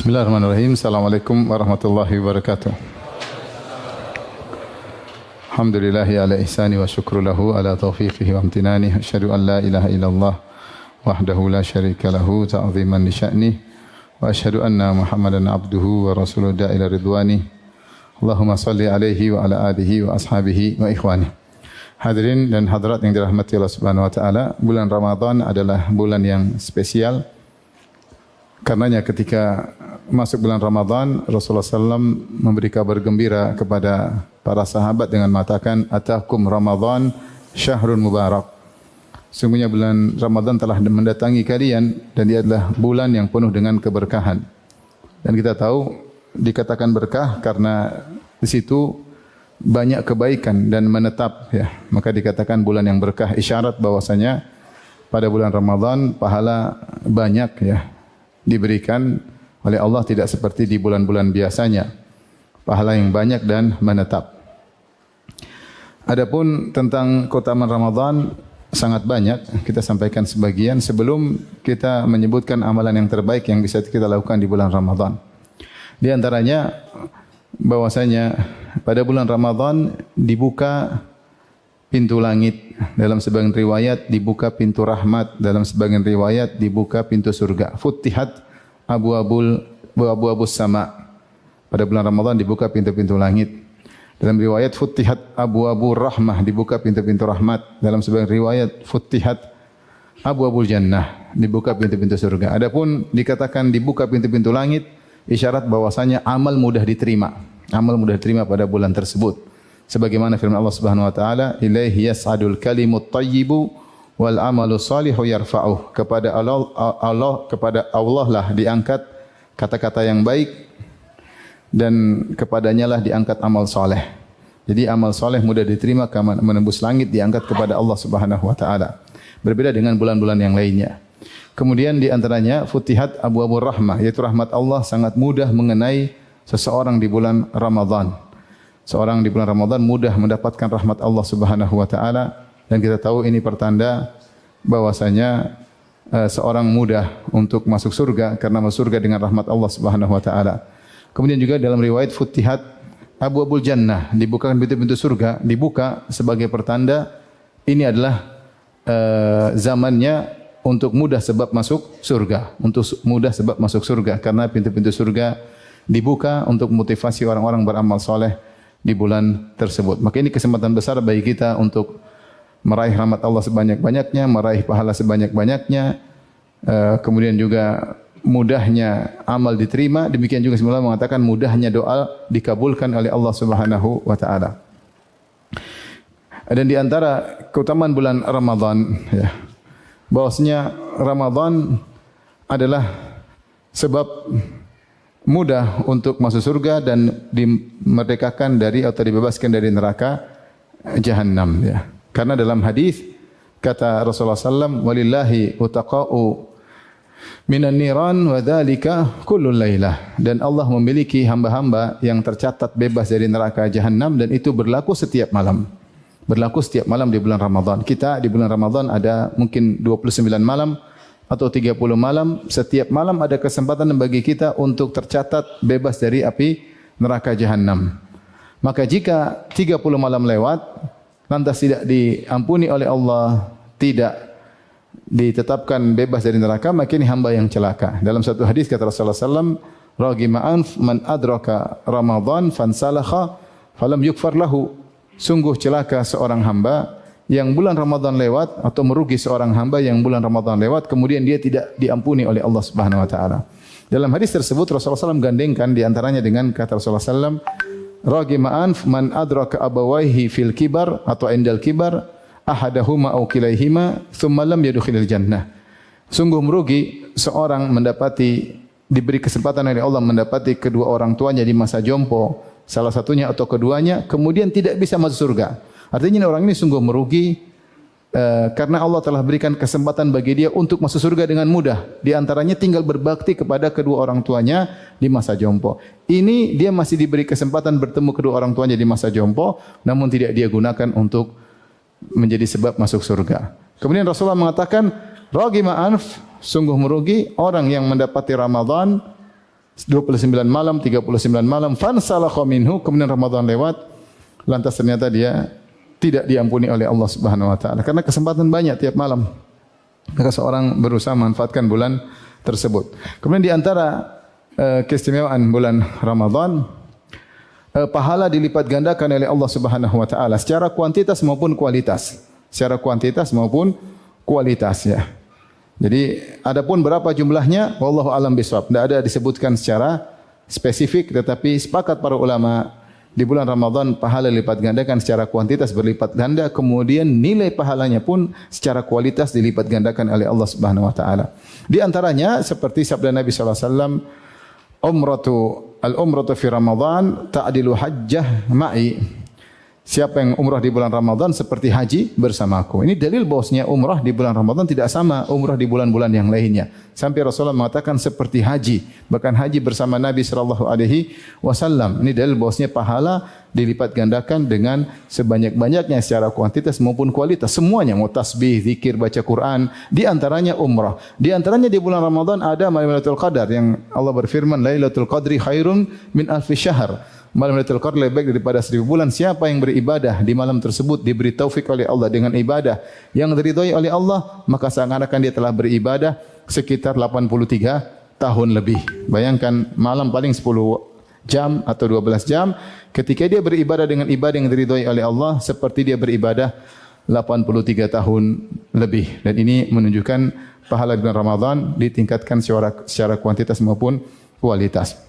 Bismillahirrahmanirrahim. Assalamualaikum warahmatullahi wabarakatuh. Alhamdulillahi ala ihsani wa syukru lahu ala taufiqihi wa amtinani. Asyhadu an la ilaha illallah wahdahu la syarika lahu ta'ziman li sya'ni. Wa asyhadu anna Muhammadan abduhu wa rasuluhu da'ila ridwani. Allahumma salli alaihi wa ala alihi wa ashabihi wa ikhwani. Hadirin dan hadirat yang dirahmati Allah Subhanahu wa taala, bulan Ramadan adalah bulan yang spesial. Karenanya ketika masuk bulan Ramadan, Rasulullah SAW memberi kabar gembira kepada para sahabat dengan mengatakan, "Atakum Ramadan syahrun mubarak." Sungguhnya bulan Ramadan telah mendatangi kalian dan dia adalah bulan yang penuh dengan keberkahan. Dan kita tahu dikatakan berkah karena di situ banyak kebaikan dan menetap, ya. Maka dikatakan bulan yang berkah, isyarat bahwasanya pada bulan Ramadan pahala banyak, ya, diberikan oleh Allah, tidak seperti di bulan-bulan biasanya. Pahala yang banyak dan menetap. Adapun tentang keutamaan Ramadan sangat banyak, kita sampaikan sebagian sebelum kita menyebutkan amalan yang terbaik yang bisa kita lakukan di bulan Ramadan. Di antaranya bahwasanya pada bulan Ramadan dibuka pintu langit, dalam sebagian riwayat dibuka pintu rahmat, dalam sebagian riwayat dibuka pintu surga. Futtihat abwabus sama. Pada bulan Ramadan dibuka pintu-pintu langit. Dalam riwayat futtihat abwabur rahmah, dibuka pintu-pintu rahmat. Dalam sebagian riwayat futtihat abwabul jannah, dibuka pintu-pintu surga. Adapun dikatakan dibuka pintu-pintu langit, isyarat bahwasanya amal mudah diterima. Amal mudah diterima pada bulan tersebut. Sebagaimana firman Allah Subhanahu wa taala, "Ilaihi yas'adul kalimut thayyibu wal amalu shalihu yarfa'uh." Kepada Allah lah diangkat kata-kata yang baik dan kepadanya lah diangkat amal saleh. Jadi amal saleh mudah diterima, menembus langit, diangkat kepada Allah Subhanahu wa taala. Berbeda dengan bulan-bulan yang lainnya. Kemudian di antaranya futihat abwabur rahmah, yaitu rahmat Allah sangat mudah mengenai seseorang di bulan Ramadan. Seorang di bulan Ramadan mudah mendapatkan rahmat Allah Subhanahu wa taala, dan kita tahu ini pertanda bahwasanya seorang mudah untuk masuk surga karena masuk surga dengan rahmat Allah Subhanahu wa taala. Kemudian juga dalam riwayat futtihat abwabul jannah, dibukakan pintu-pintu surga, dibuka sebagai pertanda ini adalah zamannya untuk mudah sebab masuk surga, untuk mudah sebab masuk surga, karena pintu-pintu surga dibuka untuk motivasi orang-orang beramal soleh di bulan tersebut. Maka ini kesempatan besar bagi kita untuk meraih rahmat Allah sebanyak-banyaknya, meraih pahala sebanyak-banyaknya, kemudian juga mudahnya amal diterima. Demikian juga semula mengatakan mudahnya doa dikabulkan oleh Allah Subhanahu wa taala. Dan di antara keutamaan bulan Ramadan, ya, bahwasanya Ramadan adalah sebab mudah untuk masuk surga dan dimerdekakan dari atau dibebaskan dari neraka Jahannam, ya. Karena dalam hadis kata Rasulullah SAW, "Walillahi utaqa'u minan niran wa dzalika kullul lailah." Dan Allah memiliki hamba-hamba yang tercatat bebas dari neraka Jahannam, dan itu berlaku setiap malam. Berlaku setiap malam di bulan Ramadan. Kita di bulan Ramadan ada mungkin 29 malam atau 30 malam, setiap malam ada kesempatan bagi kita untuk tercatat bebas dari api neraka Jahannam. Maka jika 30 malam lewat, lantas tidak diampuni oleh Allah, tidak ditetapkan bebas dari neraka, maka ini hamba yang celaka. Dalam satu hadis kata Rasulullah SAW, "Raghima anf man adraka Ramadan fansalakha falam yukfar lahu." Sungguh celaka seorang hamba yang bulan Ramadan lewat, atau merugi seorang hamba yang bulan Ramadan lewat kemudian dia tidak diampuni oleh Allah Subhanahu wa taala. Dalam hadis tersebut Rasulullah SAW gandengkan di antaranya dengan kata Rasulullah SAW, "Raghima anf man adraka abawaihi fil kibar atau indal kibar ahadahuma aw kilaihima thumma lam yadkhulil jannah." Sungguh merugi seorang diberi kesempatan oleh Allah mendapati kedua orang tuanya di masa jompo, salah satunya atau keduanya, kemudian tidak bisa masuk surga. Artinya orang ini sungguh merugi karena Allah telah berikan kesempatan bagi dia untuk masuk surga dengan mudah. Di antaranya tinggal berbakti kepada kedua orang tuanya di masa jompo. Ini dia masih diberi kesempatan bertemu kedua orang tuanya di masa jompo, namun tidak dia gunakan untuk menjadi sebab masuk surga. Kemudian Rasulullah mengatakan, "Raghima anf", sungguh merugi orang yang mendapati Ramadan 29 malam, 39 malam, fansalakha minhu, kemudian Ramadan lewat, lantas ternyata dia tidak diampuni oleh Allah Subhanahu wa taala karena kesempatan banyak tiap malam. Maka seorang berusaha memanfaatkan bulan tersebut. Kemudian di antara keistimewaan bulan Ramadan, pahala dilipat gandakan oleh Allah Subhanahu wa taala secara kuantitas maupun kualitas. Secara kuantitas maupun kualitas ya. Jadi adapun berapa jumlahnya wallahu alam bisawab. Tidak ada disebutkan secara spesifik, tetapi sepakat para ulama di bulan Ramadan pahala dilipat gandakan secara kuantitas berlipat ganda, kemudian nilai pahalanya pun secara kualitas dilipat gandakan oleh Allah Subhanahu wa taala. Di antaranya seperti sabda Nabi sallallahu alaihi wasallam, al-umratu fi Ramadan ta'dilu hajjah ma'i. Siapa yang umrah di bulan Ramadan seperti haji bersamaku. Ini dalil bahwasanya umrah di bulan Ramadan tidak sama umrah di bulan-bulan yang lainnya. Sampai Rasulullah mengatakan seperti haji, bahkan haji bersama Nabi sallallahu alaihi wasallam. Ini dalil bahwasanya pahala dilipat gandakan dengan sebanyak-banyaknya secara kuantitas maupun kualitas. Semuanya mau tasbih, zikir, baca Quran, di antaranya umrah. Di antaranya di bulan Ramadan ada Lailatul Qadar yang Allah berfirman Lailatul Qadri khairun min alfi syahr. Malam Lailatul Qadar lebih baik daripada 1000 bulan. Siapa yang beribadah di malam tersebut diberi taufik oleh Allah dengan ibadah yang diridhai oleh Allah, maka seakan-akan dia telah beribadah sekitar 83 tahun lebih. Bayangkan malam paling 10 jam atau 12 jam, ketika dia beribadah dengan ibadah yang diridhai oleh Allah seperti dia beribadah 83 tahun lebih. Dan ini menunjukkan pahala bulan Ramadan ditingkatkan secara kuantitas maupun kualitas.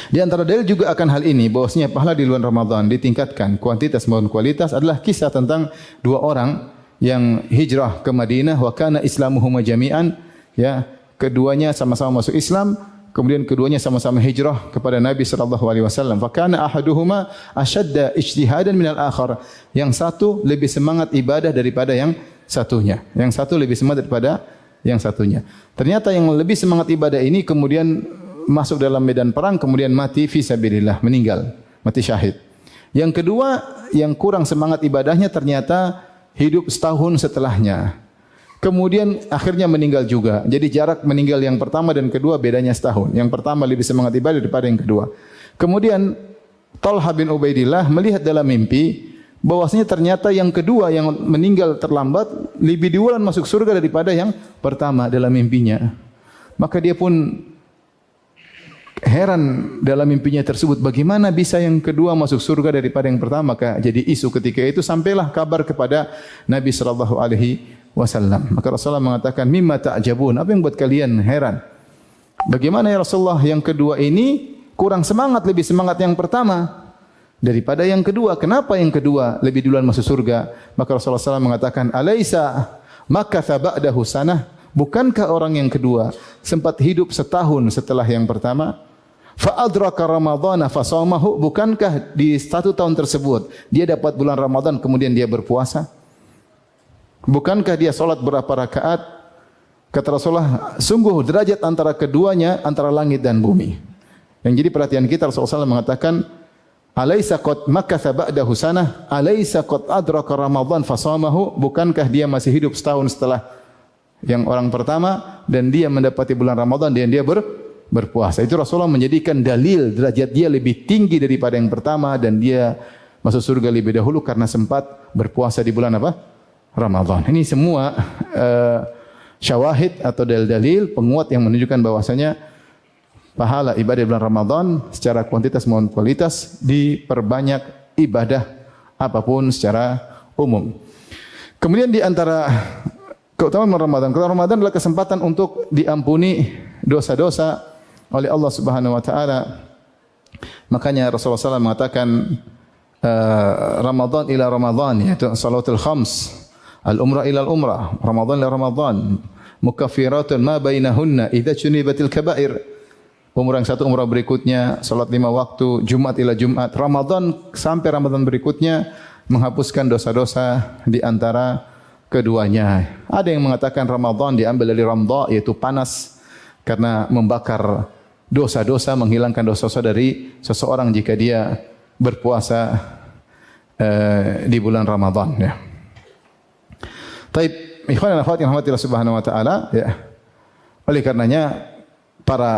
Di antara dalil juga akan hal ini bahwasanya pahala di bulan Ramadan ditingkatkan kuantitas maupun kualitas adalah kisah tentang dua orang yang hijrah ke Madinah wa kana islamuhuma jami'an, ya, keduanya sama-sama masuk Islam, kemudian keduanya sama-sama hijrah kepada Nabi sallallahu alaihi wasallam. Fa kana ahaduhuma ashadda ijtihadan minal akhar. Yang satu lebih semangat ibadah daripada yang satunya. Yang satu lebih semangat daripada yang satunya. Ternyata yang lebih semangat ibadah ini kemudian masuk dalam medan perang, kemudian mati fi sabilillah, meninggal, mati syahid. Yang kedua, yang kurang semangat ibadahnya ternyata hidup setahun setelahnya. Kemudian akhirnya meninggal juga. Jadi jarak meninggal yang pertama dan kedua bedanya setahun. Yang pertama lebih semangat ibadah daripada yang kedua. Kemudian Talha bin Ubaidillah melihat dalam mimpi bahwasanya ternyata yang kedua yang meninggal terlambat lebih duluan masuk surga daripada yang pertama dalam mimpinya. Maka dia pun heran dalam mimpinya tersebut, bagaimana bisa yang kedua masuk surga daripada yang pertama? Maka jadi isu ketika itu, sampailah kabar kepada Nabi sallallahu alaihi wasallam. Maka Rasulullah mengatakan, "Mimma ta'jabun?" Apa yang buat kalian heran? Bagaimana ya Rasulullah yang kedua ini kurang semangat, lebih semangat yang pertama daripada yang kedua? Kenapa yang kedua lebih duluan masuk surga? Maka Rasulullah SAW mengatakan, "Alaisa makatha ba'dahu sanah?" Bukankah orang yang kedua sempat hidup setahun setelah yang pertama? Fa'adraka Ramadhana fasawmahu, bukankah di 1 tahun tersebut dia dapat bulan Ramadan kemudian dia berpuasa? Bukankah dia salat berapa rakaat? Kata Rasulullah, sungguh derajat antara keduanya antara langit dan bumi. Yang jadi perhatian kita, Rasulullah SAW mengatakan, Alaisa qad makatha ba'dahu sanah, alaisa qad adraka Ramadhan fasawmahu, bukankah dia masih hidup setahun setelah yang orang pertama dan dia mendapati bulan Ramadan dan dia berpuasa. Itu Rasulullah menjadikan dalil derajat dia lebih tinggi daripada yang pertama dan dia masuk surga lebih dahulu karena sempat berpuasa di bulan apa? Ramadan. Ini semua syawahid atau dalil-dalil penguat yang menunjukkan bahwasanya pahala ibadah bulan Ramadan secara kuantitas maupun kualitas diperbanyak ibadah apapun secara umum. Kemudian di antara keutamaan Ramadan. Kalau Ramadan adalah kesempatan untuk diampuni dosa-dosa oleh Allah Subhanahu wa taala. Makanya Rasulullah SAW mengatakan Ramadan ila Ramadan, yaitu salatul khams, al-umrah ila al-umrah, Ramadan ila Ramadan, mukaffiratun ma bainahunna idza junibatil kaba'ir. Umrah yang satu, umrah berikutnya, salat 5 waktu, Jumat ila Jumat, Ramadan sampai Ramadan berikutnya menghapuskan dosa-dosa di antara keduanya. Ada yang mengatakan Ramadan diambil dari ramdha, yaitu panas, karena membakar dosa-dosa, menghilangkan dosa-dosa dari seseorang jika dia berpuasa di bulan Ramadan. Ya. Taib, ikhwan dan akhwat yang dirahmati Allah Subhanahu wa taala, ya. Oleh karenanya para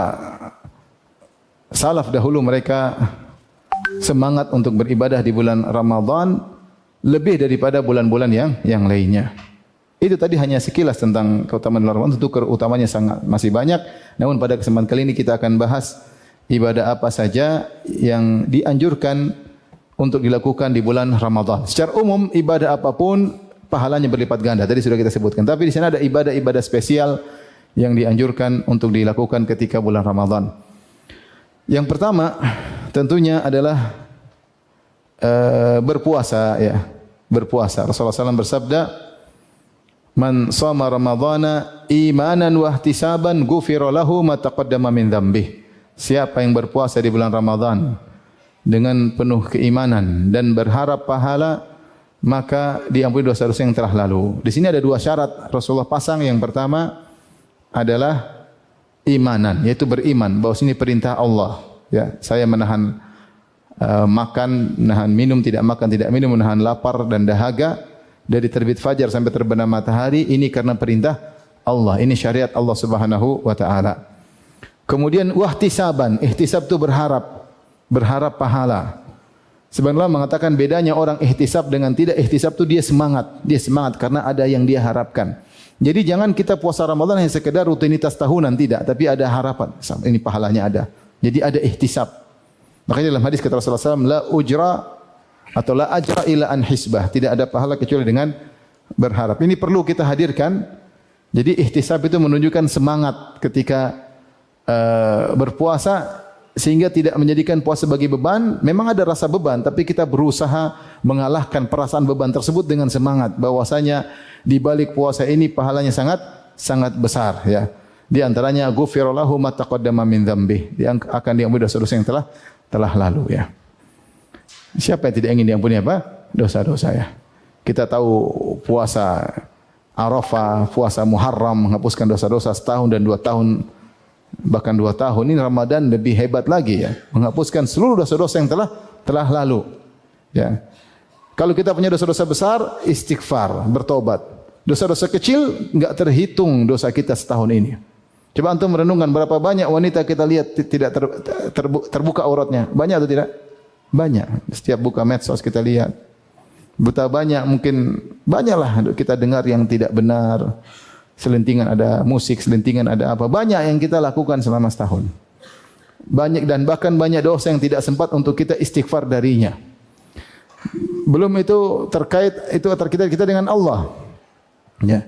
salaf dahulu mereka semangat untuk beribadah di bulan Ramadan lebih daripada bulan-bulan yang lainnya. Itu tadi hanya sekilas tentang keutamaan bulan Ramadan. Tentu keutamanya sangat masih banyak. Namun pada kesempatan kali ini kita akan bahas ibadah apa saja yang dianjurkan untuk dilakukan di bulan Ramadan. Secara umum ibadah apapun pahalanya berlipat ganda. Tadi sudah kita sebutkan. Tapi di sana ada ibadah-ibadah spesial yang dianjurkan untuk dilakukan ketika bulan Ramadan. Yang pertama tentunya adalah berpuasa ya. Berpuasa. Rasulullah SAW bersabda, "Man shama Ramadhana imanan wa ihtisaban ghufira lahu ma taqaddama min dzambih." Siapa yang berpuasa di bulan Ramadan dengan penuh keimanan dan berharap pahala, maka diampuni dosa-dosa yang telah lalu. Di sini ada dua syarat Rasulullah pasang. Yang pertama adalah imanan, yaitu beriman bahwa ini perintah Allah. Ya, saya menahan makan, menahan minum, tidak makan, tidak minum, menahan lapar dan dahaga dari terbit fajar sampai terbenam matahari, ini karena perintah Allah. Ini syariat Allah Subhanahu wa taala. Kemudian wahtisaban, ihtisab itu berharap pahala. Sebenarnya mengatakan bedanya orang ihtisab dengan tidak ihtisab itu dia semangat karena ada yang dia harapkan. Jadi jangan kita puasa Ramadan hanya sekedar rutinitas tahunan, tidak, tapi ada harapan. Ini pahalanya ada. Jadi ada ihtisab. Makanya dalam hadis kata Rasulullah SAW, la ujra atau la ajra ila an hisbah. Tidak ada pahala kecuali dengan berharap. Ini perlu kita hadirkan. Jadi ihtisab itu menunjukkan semangat ketika berpuasa sehingga tidak menjadikan puasa sebagai beban. Memang ada rasa beban, tapi kita berusaha mengalahkan perasaan beban tersebut dengan semangat. Bahwasanya di balik puasa ini pahalanya sangat besar. Ya. Di antaranya ghufira lahu ma taqaddama min dzambih. Akan diampuni dosa-dosa yang telah lalu. Ya. Siapa yang tidak ingin diampuni apa? Dosa-dosa ya. Kita tahu puasa Arafah, puasa Muharram menghapuskan dosa-dosa setahun dan 2 tahun, bahkan 2 tahun. Ini Ramadan lebih hebat lagi ya, menghapuskan seluruh dosa-dosa yang telah lalu. Ya. Kalau kita punya dosa-dosa besar, istighfar, bertobat. Dosa-dosa kecil enggak terhitung dosa kita setahun ini. Coba antum merenungkan berapa banyak wanita kita lihat tidak terbuka auratnya. Banyak atau tidak? Banyak. Setiap buka medsos kita lihat. Betapa banyak, mungkin banyaklah kita dengar yang tidak benar. Selentingan ada musik, selentingan ada apa. Banyak yang kita lakukan selama setahun. Banyak dan bahkan banyak dosa yang tidak sempat untuk kita istighfar darinya. Belum itu terkait kita dengan Allah. Ya.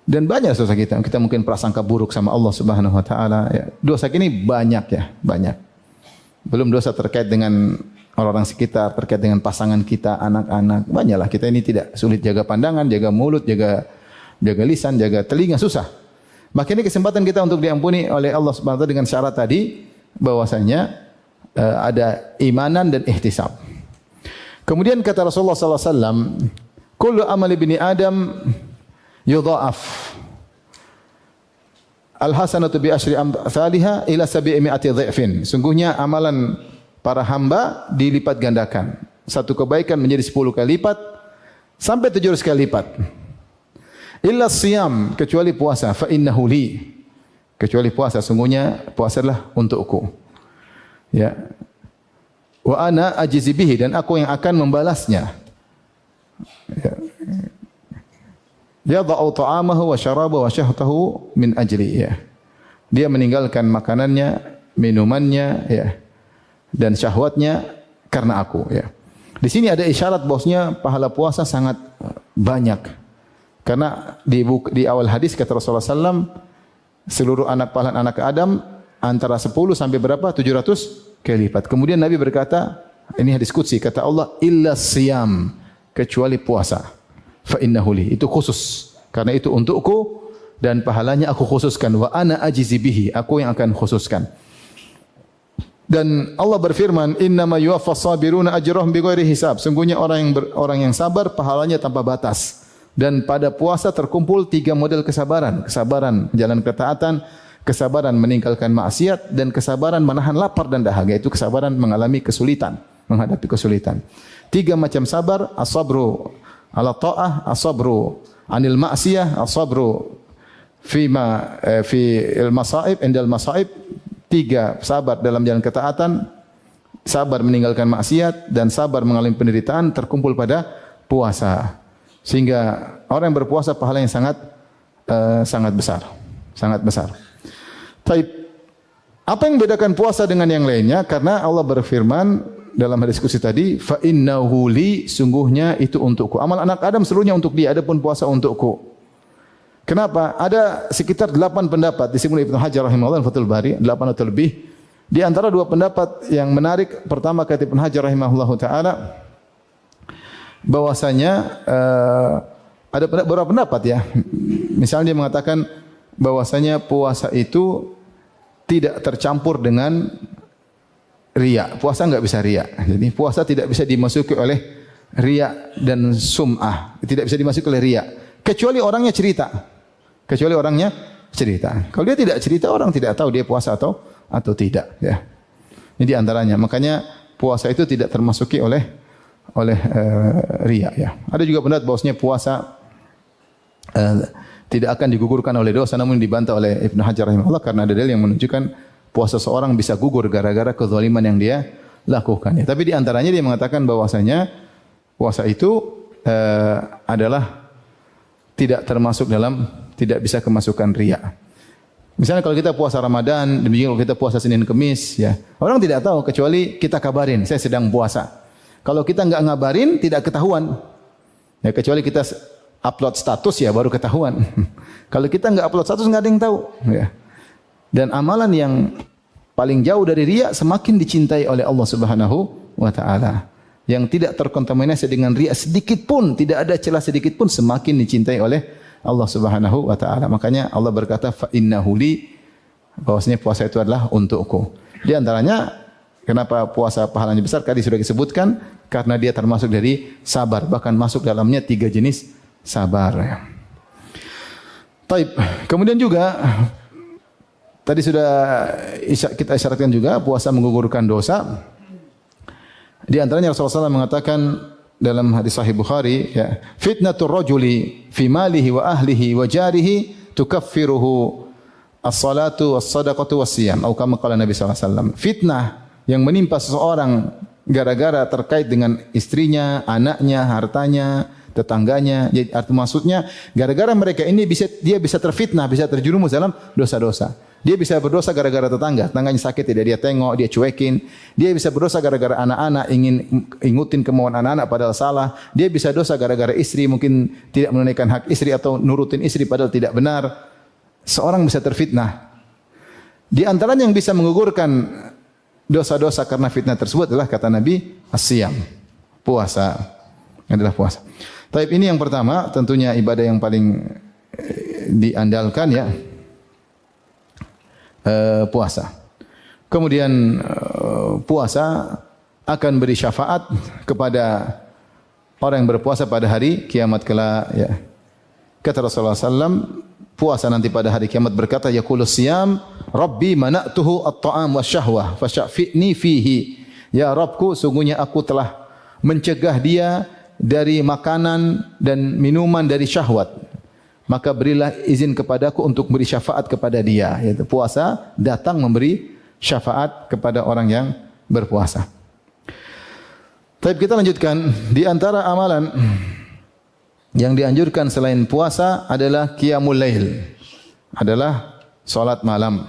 Dan banyak dosa kita mungkin prasangka buruk sama Allah Subhanahu wa taala ya. Dosa ini banyak ya, banyak. Belum dosa terkait dengan orang-orang sekitar, terkait dengan pasangan kita, anak-anak. Banyaklah kita ini tidak sulit jaga pandangan, jaga mulut, jaga lisan, jaga telinga, susah. Maka ini kesempatan kita untuk diampuni oleh Allah Subhanahu wa taala dengan syarat tadi bahwasanya ada imanan dan ihtisab. Kemudian kata Rasulullah sallallahu alaihi wasallam, kullu amali bani Adam yudha'af. Al-hasanatu bi asyri amsalha ila 700 dhifin. Sungguhnya amalan para hamba dilipat gandakan. Satu kebaikan menjadi 10 kali lipat sampai 700 kali lipat. Illa siyam, kecuali puasa, fa innahu li. Kecuali puasa, sungguhnya puasa adalah untukku. Ya. Wa ana ajizi bihi, dan aku yang akan membalasnya. Ya. Yadha'u ta'amahu wa syarabahu wa syahtahu min ajli, ya. Dia meninggalkan makanannya, minumannya, ya, dan syahwatnya karena aku, ya. Di sini ada isyarat bahwasanya pahala puasa sangat banyak. Karena di awal hadis kata Rasulullah SAW, seluruh pahala anak Adam antara 10 sampai berapa? 700 kali lipat. Kemudian Nabi berkata, ini hadis qudsi, kata Allah, illa siyam, kecuali puasa. Fa innahu li, itu khusus. Karena itu untukku dan pahalanya aku khususkan. Wa ana ajizi bihi, aku yang akan khususkan. Dan Allah berfirman, innama yuwaffas sabiruna ajrahum bighairi hisab. Sungguhnya orang yang sabar pahalanya tanpa batas. Dan pada puasa terkumpul 3 model kesabaran. Kesabaran jalan ketaatan, kesabaran meninggalkan maksiat, dan kesabaran menahan lapar dan dahaga. Itu kesabaran mengalami kesulitan, menghadapi kesulitan. 3 macam sabar, as-sabru ala ta'ah, as-sabru anil ma'siyah, as-sabru fi al-masaib, indal masaib, 3 sabar dalam jalan ketaatan, sabar meninggalkan maksiat, dan sabar mengalami penderitaan terkumpul pada puasa. Sehingga orang yang berpuasa pahala yang sangat besar, sangat besar. Taib. Apa yang membedakan puasa dengan yang lainnya? Karena Allah berfirman dalam hadis qudsi tadi, fa innahu li, sungguhnya itu untukku. Amal anak Adam seluruhnya untuk dia, adapun puasa untukku. Kenapa? Ada sekitar 8 pendapat disebut Ibnu Hajar rahimahullah Fathul Bari, 8 atau lebih. Di antara 2 pendapat yang menarik, pertama kata Ibnu Hajar rahimahullah taala bahwasanya ada beberapa pendapat ya. Misalnya dia mengatakan bahwasanya puasa itu tidak tercampur dengan riya. Puasa enggak bisa riya. Jadi puasa tidak bisa dimasuki oleh riya dan sum'ah. Tidak bisa dimasuki oleh riya. Kecuali orangnya cerita. Kecuali orangnya cerita. Kalau dia tidak cerita, orang tidak tahu dia puasa atau tidak. Ya. Ini di antaranya. Makanya puasa itu tidak termasuki oleh riya. Ya. Ada juga pendapat bahwasanya puasa tidak akan digugurkan oleh dosa, namun dibantah oleh Ibnu Hajar rahimahullah karena ada dalil yang menunjukkan puasa seorang bisa gugur gara-gara kezaliman yang dia lakukan. Ya. Tapi di antaranya dia mengatakan bahwasanya puasa itu adalah tidak termasuk dalam, tidak bisa kemasukan riya. Misalnya kalau kita puasa Ramadan, demikian kalau kita puasa Senin Kemis, ya orang tidak tahu kecuali kita kabarin, saya sedang puasa. Kalau kita enggak ngabarin, tidak ketahuan. Ya, kecuali kita upload status ya baru ketahuan. Kalau kita enggak upload status enggak ada yang tahu. Ya. Dan amalan yang paling jauh dari riya semakin dicintai oleh Allah Subhanahu wa taala. Yang tidak terkontaminasi dengan riya sedikit pun, tidak ada celah sedikit pun, semakin dicintai oleh Allah Subhanahu wa taala. Makanya Allah berkata fa innahu li, bahwasanya puasa itu adalah untukku. Di antaranya kenapa puasa pahalanya besar? Tadi sudah disebutkan karena dia termasuk dari sabar, bahkan masuk dalamnya 3 jenis sabar. Taib. Kemudian juga tadi sudah kita isyaratkan juga puasa menggugurkan dosa. Di antaranya Rasulullah SAW mengatakan dalam hadis Sahih Bukhari, ya, fitnatur rajuli fi malihi wa ahlihi wa jarihi tukaffiruhu as-salatu was-sadaqatu was-siyam. Atau kama qala Nabi sallallahu alaihi wasallam. Fitnah yang menimpa seseorang gara-gara terkait dengan istrinya, anaknya, hartanya, tetangganya. Jadi arti maksudnya gara-gara mereka ini dia bisa terfitnah, bisa terjerumus dalam dosa-dosa. Dia bisa berdosa gara-gara tetangganya sakit tidak dia tengok, dia cuekin. Dia bisa berdosa gara-gara anak-anak ingin ikutin kemauan anak-anak padahal salah. Dia bisa dosa gara-gara istri mungkin tidak menunaikan hak istri atau nurutin istri padahal tidak benar. Seorang bisa terfitnah. Di antaranya yang bisa menggugurkan dosa-dosa karena fitnah tersebut adalah kata Nabi as-siyam, puasa. Adalah puasa. Taib, ini yang pertama, tentunya ibadah yang paling diandalkan ya, puasa. Kemudian puasa akan beri syafaat kepada orang yang berpuasa pada hari kiamat kelak. Ya. Kata Rasulullah SAW, puasa nanti pada hari kiamat berkata, yaqulu siyam, Rabbi mana'tuhu at-ta'am wa syahwah, fasyafi'ni fihi. Ya Rabbku, sungguhnya aku telah mencegah dia dari makanan dan minuman dari syahwat. Maka berilah izin kepadaku untuk beri syafaat kepada dia. Yaitu puasa datang memberi syafaat kepada orang yang berpuasa. Tapi kita lanjutkan. Di antara amalan yang dianjurkan selain puasa adalah qiyamul lail. Adalah salat malam.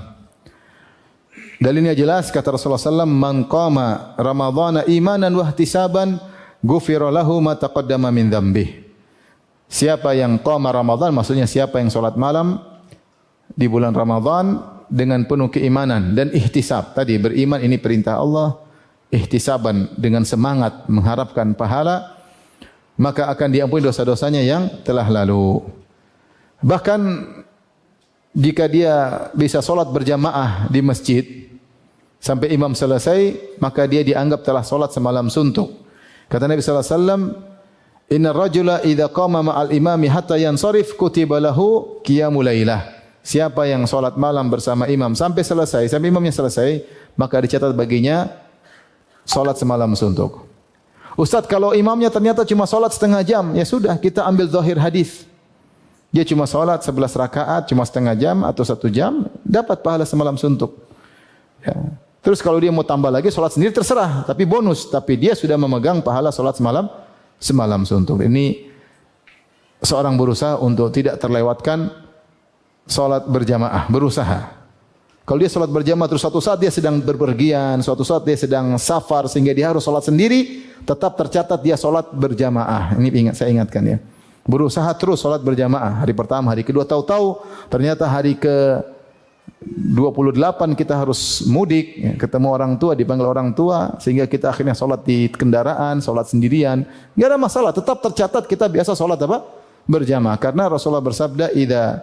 Dalilnya jelas kata Rasulullah SAW, man qama ramadhana imanan wa ihtisaban ghufira lahu ma taqaddama min dhanbihi. Siapa yang qama Ramadan, maksudnya siapa yang solat malam di bulan Ramadan dengan penuh keimanan dan ihtisab. Tadi beriman ini perintah Allah, ihtisaban dengan semangat mengharapkan pahala, maka akan diampuni dosa-dosanya yang telah lalu. Bahkan jika dia bisa solat berjamaah di masjid sampai imam selesai, maka dia dianggap telah solat semalam suntuk. Kata Nabi sallallahu alaihi wasallam, inna rajula idza qama ma'al imami hatta yansarif kutiba lahu qiyamul lailah. Siapa yang salat malam bersama imam sampai selesai, sampai imamnya selesai, maka dicatat baginya salat semalam suntuk. Ustaz, kalau imamnya ternyata cuma salat setengah jam, ya sudah, kita ambil zahir hadis. Dia cuma salat 11 rakaat, cuma setengah jam atau 1 jam, dapat pahala semalam suntuk. Ya. Terus kalau dia mau tambah lagi solat sendiri terserah, tapi bonus. Tapi dia sudah memegang pahala solat semalam suntuk. Ini seorang berusaha untuk tidak terlewatkan solat berjamaah, berusaha. Kalau dia solat berjamaah terus suatu saat dia sedang berpergian, suatu saat dia sedang safar sehingga dia harus solat sendiri, tetap tercatat dia solat berjamaah. Ini saya ingatkan ya. Berusaha terus solat berjamaah. Hari pertama, hari kedua, tahu-tahu ternyata hari ke 28 kita harus mudik, ya, ketemu orang tua, dipanggil orang tua, sehingga kita akhirnya solat di kendaraan, solat sendirian. Tidak ada masalah, tetap tercatat kita biasa solat apa? Berjamaah. Karena Rasulullah bersabda, "Idza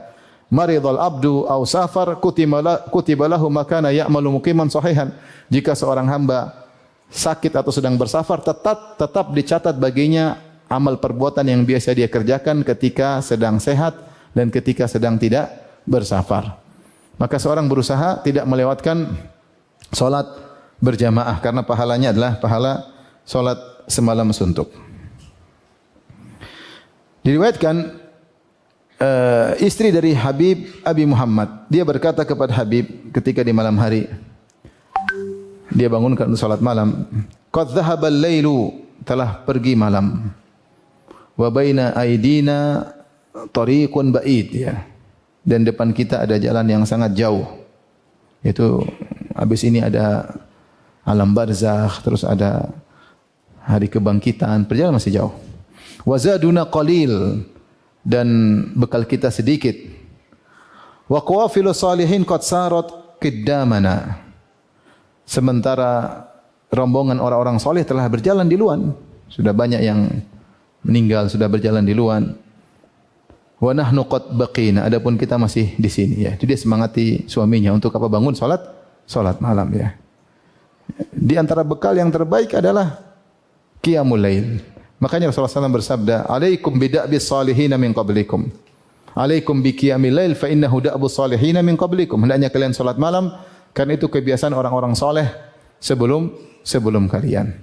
maridul abdu aw safar kutiba lahu makana ya'malu muqiman sahihan." Jika seorang hamba sakit atau sedang bersafar, tetap dicatat baginya amal perbuatan yang biasa dia kerjakan ketika sedang sehat dan ketika sedang tidak bersafar. Maka seorang berusaha tidak melewatkan solat berjamaah karena pahalanya adalah pahala solat semalam suntuk. Diriwayatkan istri dari Habib Abi Muhammad, dia berkata kepada Habib ketika di malam hari dia bangunkan untuk salat malam, "Qad dhahaba al-lailu," telah pergi malam. "Wa baina aidina tariqun ba'id," ya. Dan depan kita ada jalan yang sangat jauh. Itu habis ini ada alam barzakh, terus ada hari kebangkitan, perjalanan masih jauh. "Wa zaduna qalil," dan bekal kita sedikit. "Wa qawafilu salihin qad sarat qiddamana," sementara rombongan orang-orang soleh telah berjalan di luar. Sudah banyak yang meninggal, sudah berjalan di luar. "Wa nahnu qad baqina," adapun kita masih di sini, ya. Jadi dia semangati suaminya untuk apa? Bangun salat malam, ya. Di antara bekal yang terbaik adalah qiyamul lail. Makanya Rasulullah SAW bersabda, "Alaikum bida'bis salihin min qablikum. Alaikum bi qiyamil lail fa innahu da'bus salihin min qablikum." Hendaknya kalian salat malam karena itu kebiasaan orang-orang soleh sebelum kalian.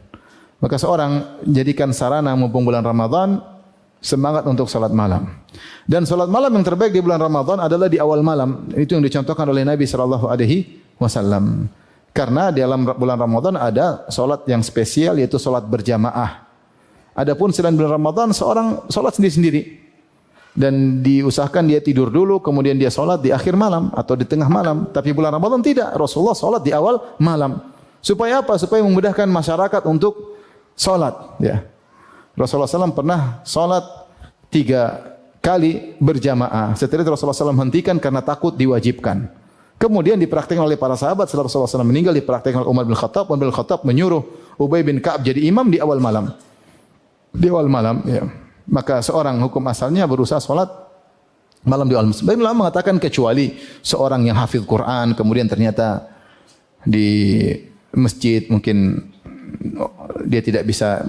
Maka seorang jadikan sarana mumpung bulan Ramadan semangat untuk salat malam. Dan salat malam yang terbaik di bulan Ramadan adalah di awal malam. Itu yang dicontohkan oleh Nabi sallallahu alaihi wasallam. Karena di dalam bulan Ramadan ada salat yang spesial yaitu salat berjamaah. Adapun selain bulan Ramadan seorang salat sendiri-sendiri. Dan diusahakan dia tidur dulu kemudian dia salat di akhir malam atau di tengah malam. Tapi bulan Ramadan tidak. Rasulullah salat di awal malam. Supaya apa? Supaya memudahkan masyarakat untuk salat, ya. Rasulullah SAW pernah salat 3 kali berjamaah. Setelah itu Rasulullah SAW hentikan karena takut diwajibkan. Kemudian dipraktikkan oleh para sahabat setelah Rasulullah SAW meninggal, dipraktikkan oleh Umar bin Khattab. Umar bin Khattab menyuruh Ubay bin Ka'ab jadi imam di awal malam. Di awal malam, ya. Maka seorang hukum asalnya berusaha salat malam di awal malam. Sebagian ulama mengatakan kecuali seorang yang hafidh Quran kemudian ternyata di masjid mungkin dia tidak bisa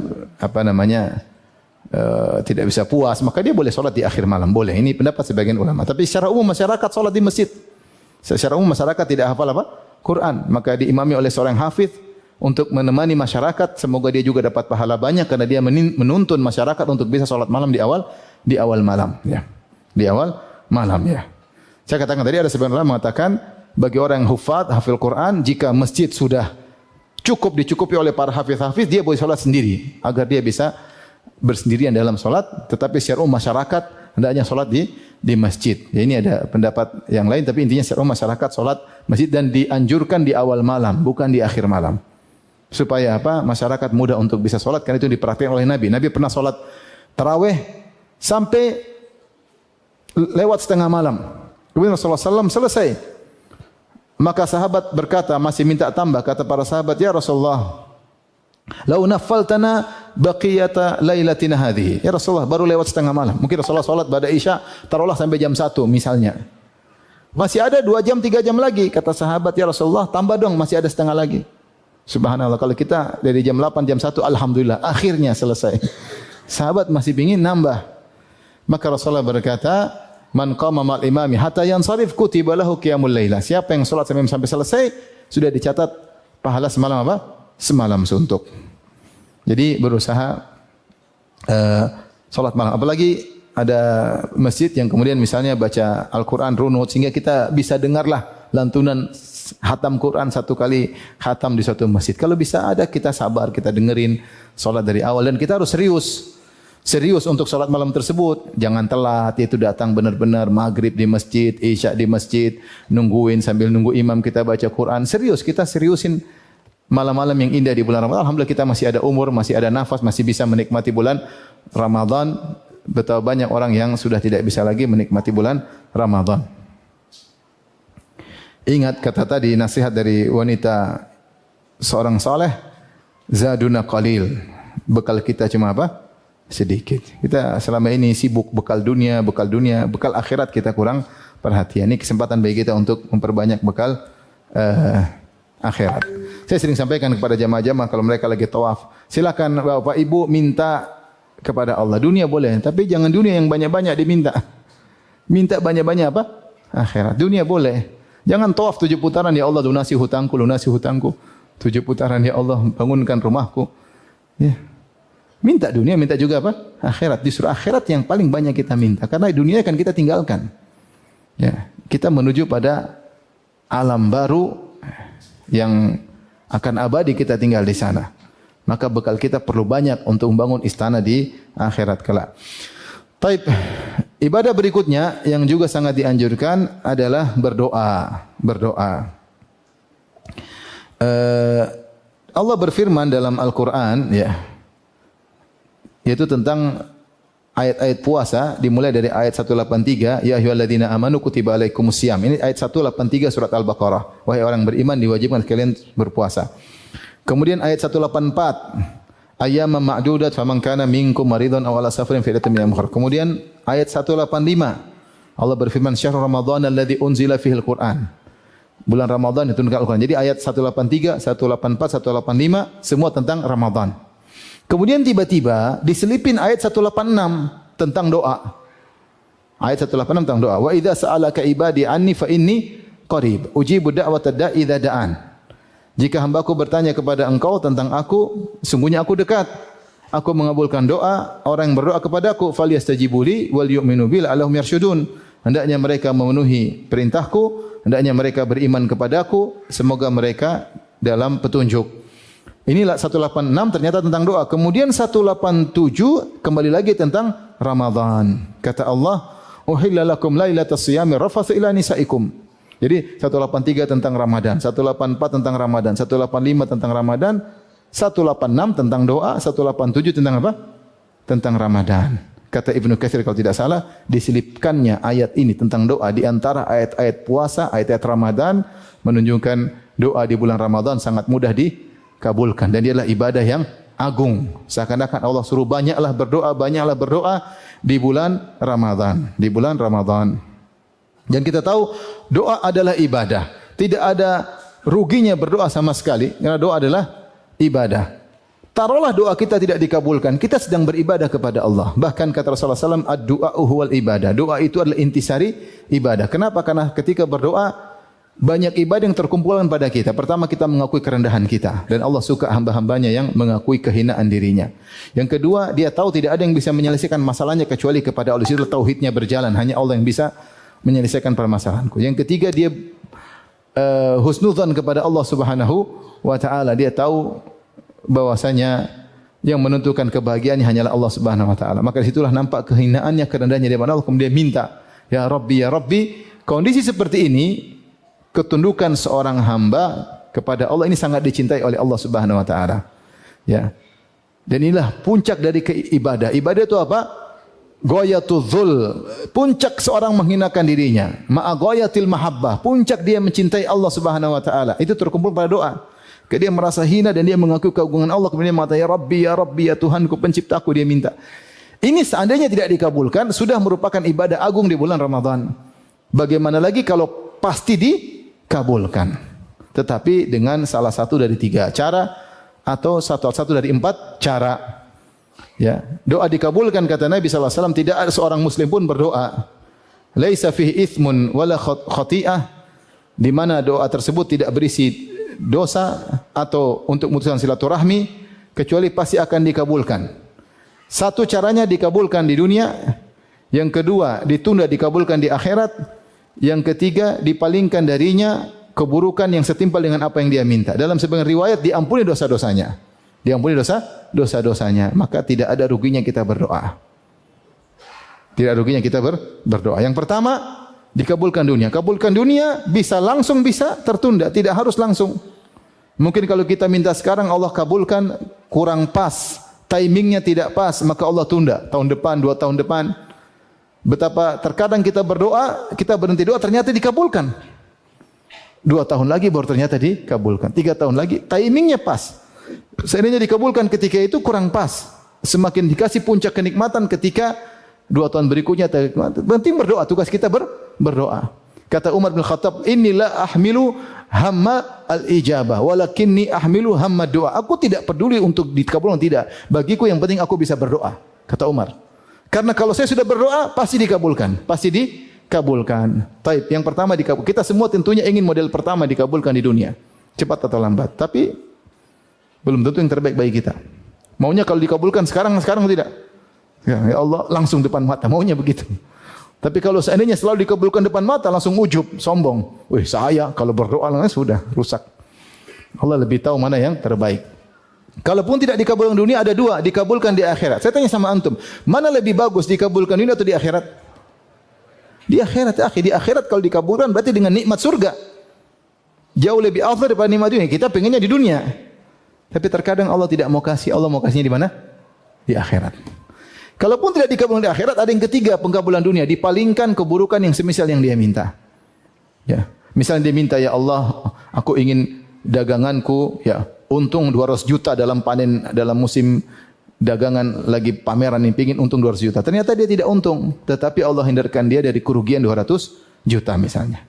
tidak bisa puas, maka dia boleh solat di akhir malam, boleh. Ini pendapat sebagian ulama. Tapi secara umum masyarakat solat di masjid. Secara umum masyarakat tidak hafal apa? Quran, maka diimami oleh seorang hafidh untuk menemani masyarakat. Semoga dia juga dapat pahala banyak karena dia menuntun masyarakat untuk bisa solat malam di awal malam, ya. Di awal malam, ya. Saya katakan tadi ada sebagian ulama mengatakan bagi orang yang hafal Quran, jika masjid sudah dicukupi oleh para hafiz-hafiz, dia boleh salat sendiri agar dia bisa bersendirian dalam salat, tetapi secara umum masyarakat hendaknya salat di masjid. Ya, ini ada pendapat yang lain tapi intinya secara umum masyarakat salat masjid dan dianjurkan di awal malam, bukan di akhir malam. Supaya apa? Masyarakat mudah untuk bisa salat karena itu dipraktikkan oleh Nabi. Nabi pernah salat tarawih sampai lewat setengah malam. Kemudian Rasulullah SAW selesai. Maka sahabat berkata, masih minta tambah. Kata para sahabat, "Ya Rasulullah, lau naffaltana baqiyata lailatina hadhihi." Ya Rasulullah, baru lewat setengah malam. Mungkin Rasulullah salat pada Isya, taruhlah sampai jam 1 misalnya. Masih ada 2 jam, 3 jam lagi. Kata sahabat, "Ya Rasulullah, tambah dong, masih ada setengah lagi." Subhanallah, kalau kita dari jam 8, jam 1, alhamdulillah, akhirnya selesai. Sahabat masih ingin nambah. Maka Rasulullah berkata, "Man qama ma'al imami hatta yansarif kutiba lahu qiyamul lailah." Siapa yang salat sampai selesai, sudah dicatat pahala semalam apa? Semalam suntuk. Jadi berusaha salat malam. Apalagi ada masjid yang kemudian misalnya baca Al-Quran runut sehingga kita bisa dengarlah lantunan hatam Quran, satu kali hatam di suatu masjid. Kalau bisa ada, kita sabar, kita dengerin solat dari awal. Dan kita harus serius untuk solat malam tersebut. Jangan telat, itu datang benar-benar maghrib di masjid, isya di masjid, nungguin sambil nunggu imam kita baca Quran. Serius, kita seriusin malam-malam yang indah di bulan Ramadan. Alhamdulillah kita masih ada umur, masih ada nafas, masih bisa menikmati bulan Ramadan. Betapa banyak orang yang sudah tidak bisa lagi menikmati bulan Ramadan. Ingat kata tadi, nasihat dari wanita seorang saleh, zaduna qalil. Bekal kita cuma apa? Sedikit. Kita selama ini sibuk bekal dunia, bekal akhirat kita kurang perhatian. Ini kesempatan bagi kita untuk memperbanyak bekal akhirat. Saya sering sampaikan kepada jamaah-jamaah kalau mereka lagi tawaf, silakan Bapak Ibu minta kepada Allah. Dunia boleh, tapi jangan dunia yang banyak-banyak diminta. Minta banyak-banyak apa? Akhirat. Dunia boleh. Jangan tawaf 7 putaran, ya Allah lunasi hutangku, lunasi hutangku. 7 putaran, ya Allah bangunkan rumahku. Ya. Minta dunia, minta juga apa? Akhirat. Justru akhirat yang paling banyak kita minta. Karena dunia akan kita tinggalkan. Ya. Kita menuju pada alam baru yang akan abadi kita tinggal di sana. Maka bekal kita perlu banyak untuk membangun istana di akhirat kelak. Taib. Ibadah berikutnya yang juga sangat dianjurkan adalah berdoa. Allah berfirman dalam Al-Quran, ya, yaitu tentang ayat-ayat puasa, dimulai dari ayat 183, ya ayyuhalladzina amanu kutiba alaikumusiyam. Ini ayat 183 surat Al-Baqarah. Wahai orang beriman, diwajibkan kalian berpuasa. Kemudian ayat 184, ayyaman ma'dudat faman kana minkum maridun aw ala safarin fa iddatun min al-ukhra. Kemudian ayat 185, Allah berfirman, syahrul ramadhan alladzi unzila fihi al-Qur'an. Bulan Ramadan diturunkan Al-Qur'an. Jadi ayat 183, 184, 185 semua tentang Ramadan. Kemudian tiba-tiba diselipin ayat 186 tentang doa. Ayat 186 tentang doa. Wa idza sa'alaka ibadi anni fa inni qarib ujibu da'watad da'i idza da'an. Jika hambaku bertanya kepada engkau tentang aku, sungguhnya aku dekat. Aku mengabulkan doa orang yang berdoa kepadaku. Falyastajibu li wal yu'minu bi la'allahum yarshudun. Hendaknya mereka memenuhi perintahku, hendaknya mereka beriman kepadaku, semoga mereka dalam petunjuk. Inilah 186 ternyata tentang doa. Kemudian 187 kembali lagi tentang Ramadan. Kata Allah, "Uhilla lakum lailatas siyami rafathu ila nisaikum." Jadi 183 tentang Ramadan, 184 tentang Ramadan, 185 tentang Ramadan, 186 tentang doa, 187 tentang apa? Tentang Ramadan. Kata Ibnu Katsir kalau tidak salah, diselipkannya ayat ini tentang doa di antara ayat-ayat puasa, ayat-ayat Ramadan menunjukkan doa di bulan Ramadan sangat mudah dikabulkan dan dia adalah ibadah yang agung. Seakan-akan Allah suruh banyaklah berdoa di bulan Ramadan, di bulan Ramadan. Dan kita tahu doa adalah ibadah. Tidak ada ruginya berdoa sama sekali. Karena doa adalah ibadah. Taruhlah doa kita tidak dikabulkan. Kita sedang beribadah kepada Allah. Bahkan kata Rasulullah SAW, ad-du'a'u huwal ibadah. Doa itu adalah intisari ibadah. Kenapa? Karena ketika berdoa, banyak ibadah yang terkumpulkan pada kita. Pertama, kita mengakui kerendahan kita. Dan Allah suka hamba-hambanya yang mengakui kehinaan dirinya. Yang kedua, dia tahu tidak ada yang bisa menyelesaikan masalahnya kecuali kepada Allah. Itu tauhidnya berjalan. Hanya Allah yang bisa menyelesaikan permasalahanku. Yang ketiga, dia husnudzan kepada Allah Subhanahu wa taala. Dia tahu bahwasanya yang menentukan kebahagiaannya hanyalah Allah Subhanahu wa taala. Maka disitulah nampak kehinaannya, kerendahannya di hadapan Allah. Kemudian minta, ya Rabbi, ya Rabbi. Kondisi seperti ini, ketundukan seorang hamba kepada Allah ini sangat dicintai oleh Allah Subhanahu wa taala. Ya. Dan inilah puncak dari ibadah. Ibadah itu apa? Ghayatul dzul, puncak seorang menghinakan dirinya. Ma'a ghayatil mahabbah, puncak dia mencintai Allah Subhanahu wa taala. Itu terkumpul pada doa. Dia merasa hina dan dia mengakui keagungan Allah, kemudian mengatakan ya Rabbi, ya Tuhanku penciptaku, dia minta. Ini seandainya tidak dikabulkan sudah merupakan ibadah agung di bulan Ramadan. Bagaimana lagi kalau pasti dikabulkan? Tetapi dengan salah satu dari 3 cara atau satu dari 4 cara. Ya, doa dikabulkan kata Nabi sallallahu alaihi wasallam, tidak ada seorang muslim pun berdoa laisa fihi itsmun wala khati'ah, di mana doa tersebut tidak berisi dosa atau untuk memutuskan silaturahmi, kecuali pasti akan dikabulkan. Satu caranya dikabulkan di dunia, yang kedua ditunda dikabulkan di akhirat, yang ketiga dipalingkan darinya keburukan yang setimpal dengan apa yang dia minta. Dalam sebagian riwayat diampuni dosa-dosanya. Diampuni dosa-dosanya. Maka tidak ada ruginya kita berdoa. Tidak ada ruginya kita berdoa. Yang pertama, dikabulkan dunia. Kabulkan dunia bisa langsung, bisa tertunda, tidak harus langsung. Mungkin kalau kita minta sekarang Allah kabulkan kurang pas, timingnya tidak pas, maka Allah tunda tahun depan, 2 tahun depan. Betapa terkadang kita berdoa, kita berhenti doa ternyata dikabulkan. 2 tahun lagi baru ternyata dikabulkan. 3 tahun lagi timingnya pas. Seandainya dikabulkan ketika itu kurang pas. Semakin dikasih puncak kenikmatan ketika 2 tahun berikutnya. Berhenti berdoa, tugas kita berdoa. Kata Umar bin Khattab, "Inni la ahmilu hamma al-ijabah, walakinni ahmilu hamma doa." Aku tidak peduli untuk dikabulkan, tidak. Bagiku yang penting aku bisa berdoa, kata Umar. Karena kalau saya sudah berdoa, pasti dikabulkan. Pasti dikabulkan. Taib, yang pertama dikabulkan. Kita semua tentunya ingin model pertama dikabulkan di dunia. Cepat atau lambat. Tapi, belum tentu yang terbaik bagi kita. Maunya kalau dikabulkan sekarang tidak. Ya Allah, langsung depan mata. Maunya begitu. Tapi kalau seandainya selalu dikabulkan depan mata, langsung ujub, sombong. Wih, saya kalau berdoa langsung sudah rusak. Allah lebih tahu mana yang terbaik. Kalaupun tidak dikabulkan dunia, ada 2, dikabulkan di akhirat. Saya tanya sama antum, mana lebih bagus dikabulkan dunia atau di akhirat? Di akhirat, di akhirat kalau dikabulkan berarti dengan nikmat surga. Jauh lebih afdal daripada nikmat dunia. Kita pengennya di dunia. Tapi terkadang Allah tidak mau kasih. Allah mau kasihnya di mana? Di akhirat. Kalaupun tidak dikabulkan di akhirat, ada yang ketiga, pengkabulan dunia, dipalingkan keburukan yang semisal yang dia minta. Ya, misalnya dia minta, ya Allah, aku ingin daganganku, ya, untung 200 juta dalam panen, dalam musim dagangan lagi pameran ini, ingin untung 200 juta. Ternyata dia tidak untung, tetapi Allah hindarkan dia dari kerugian 200 juta misalnya.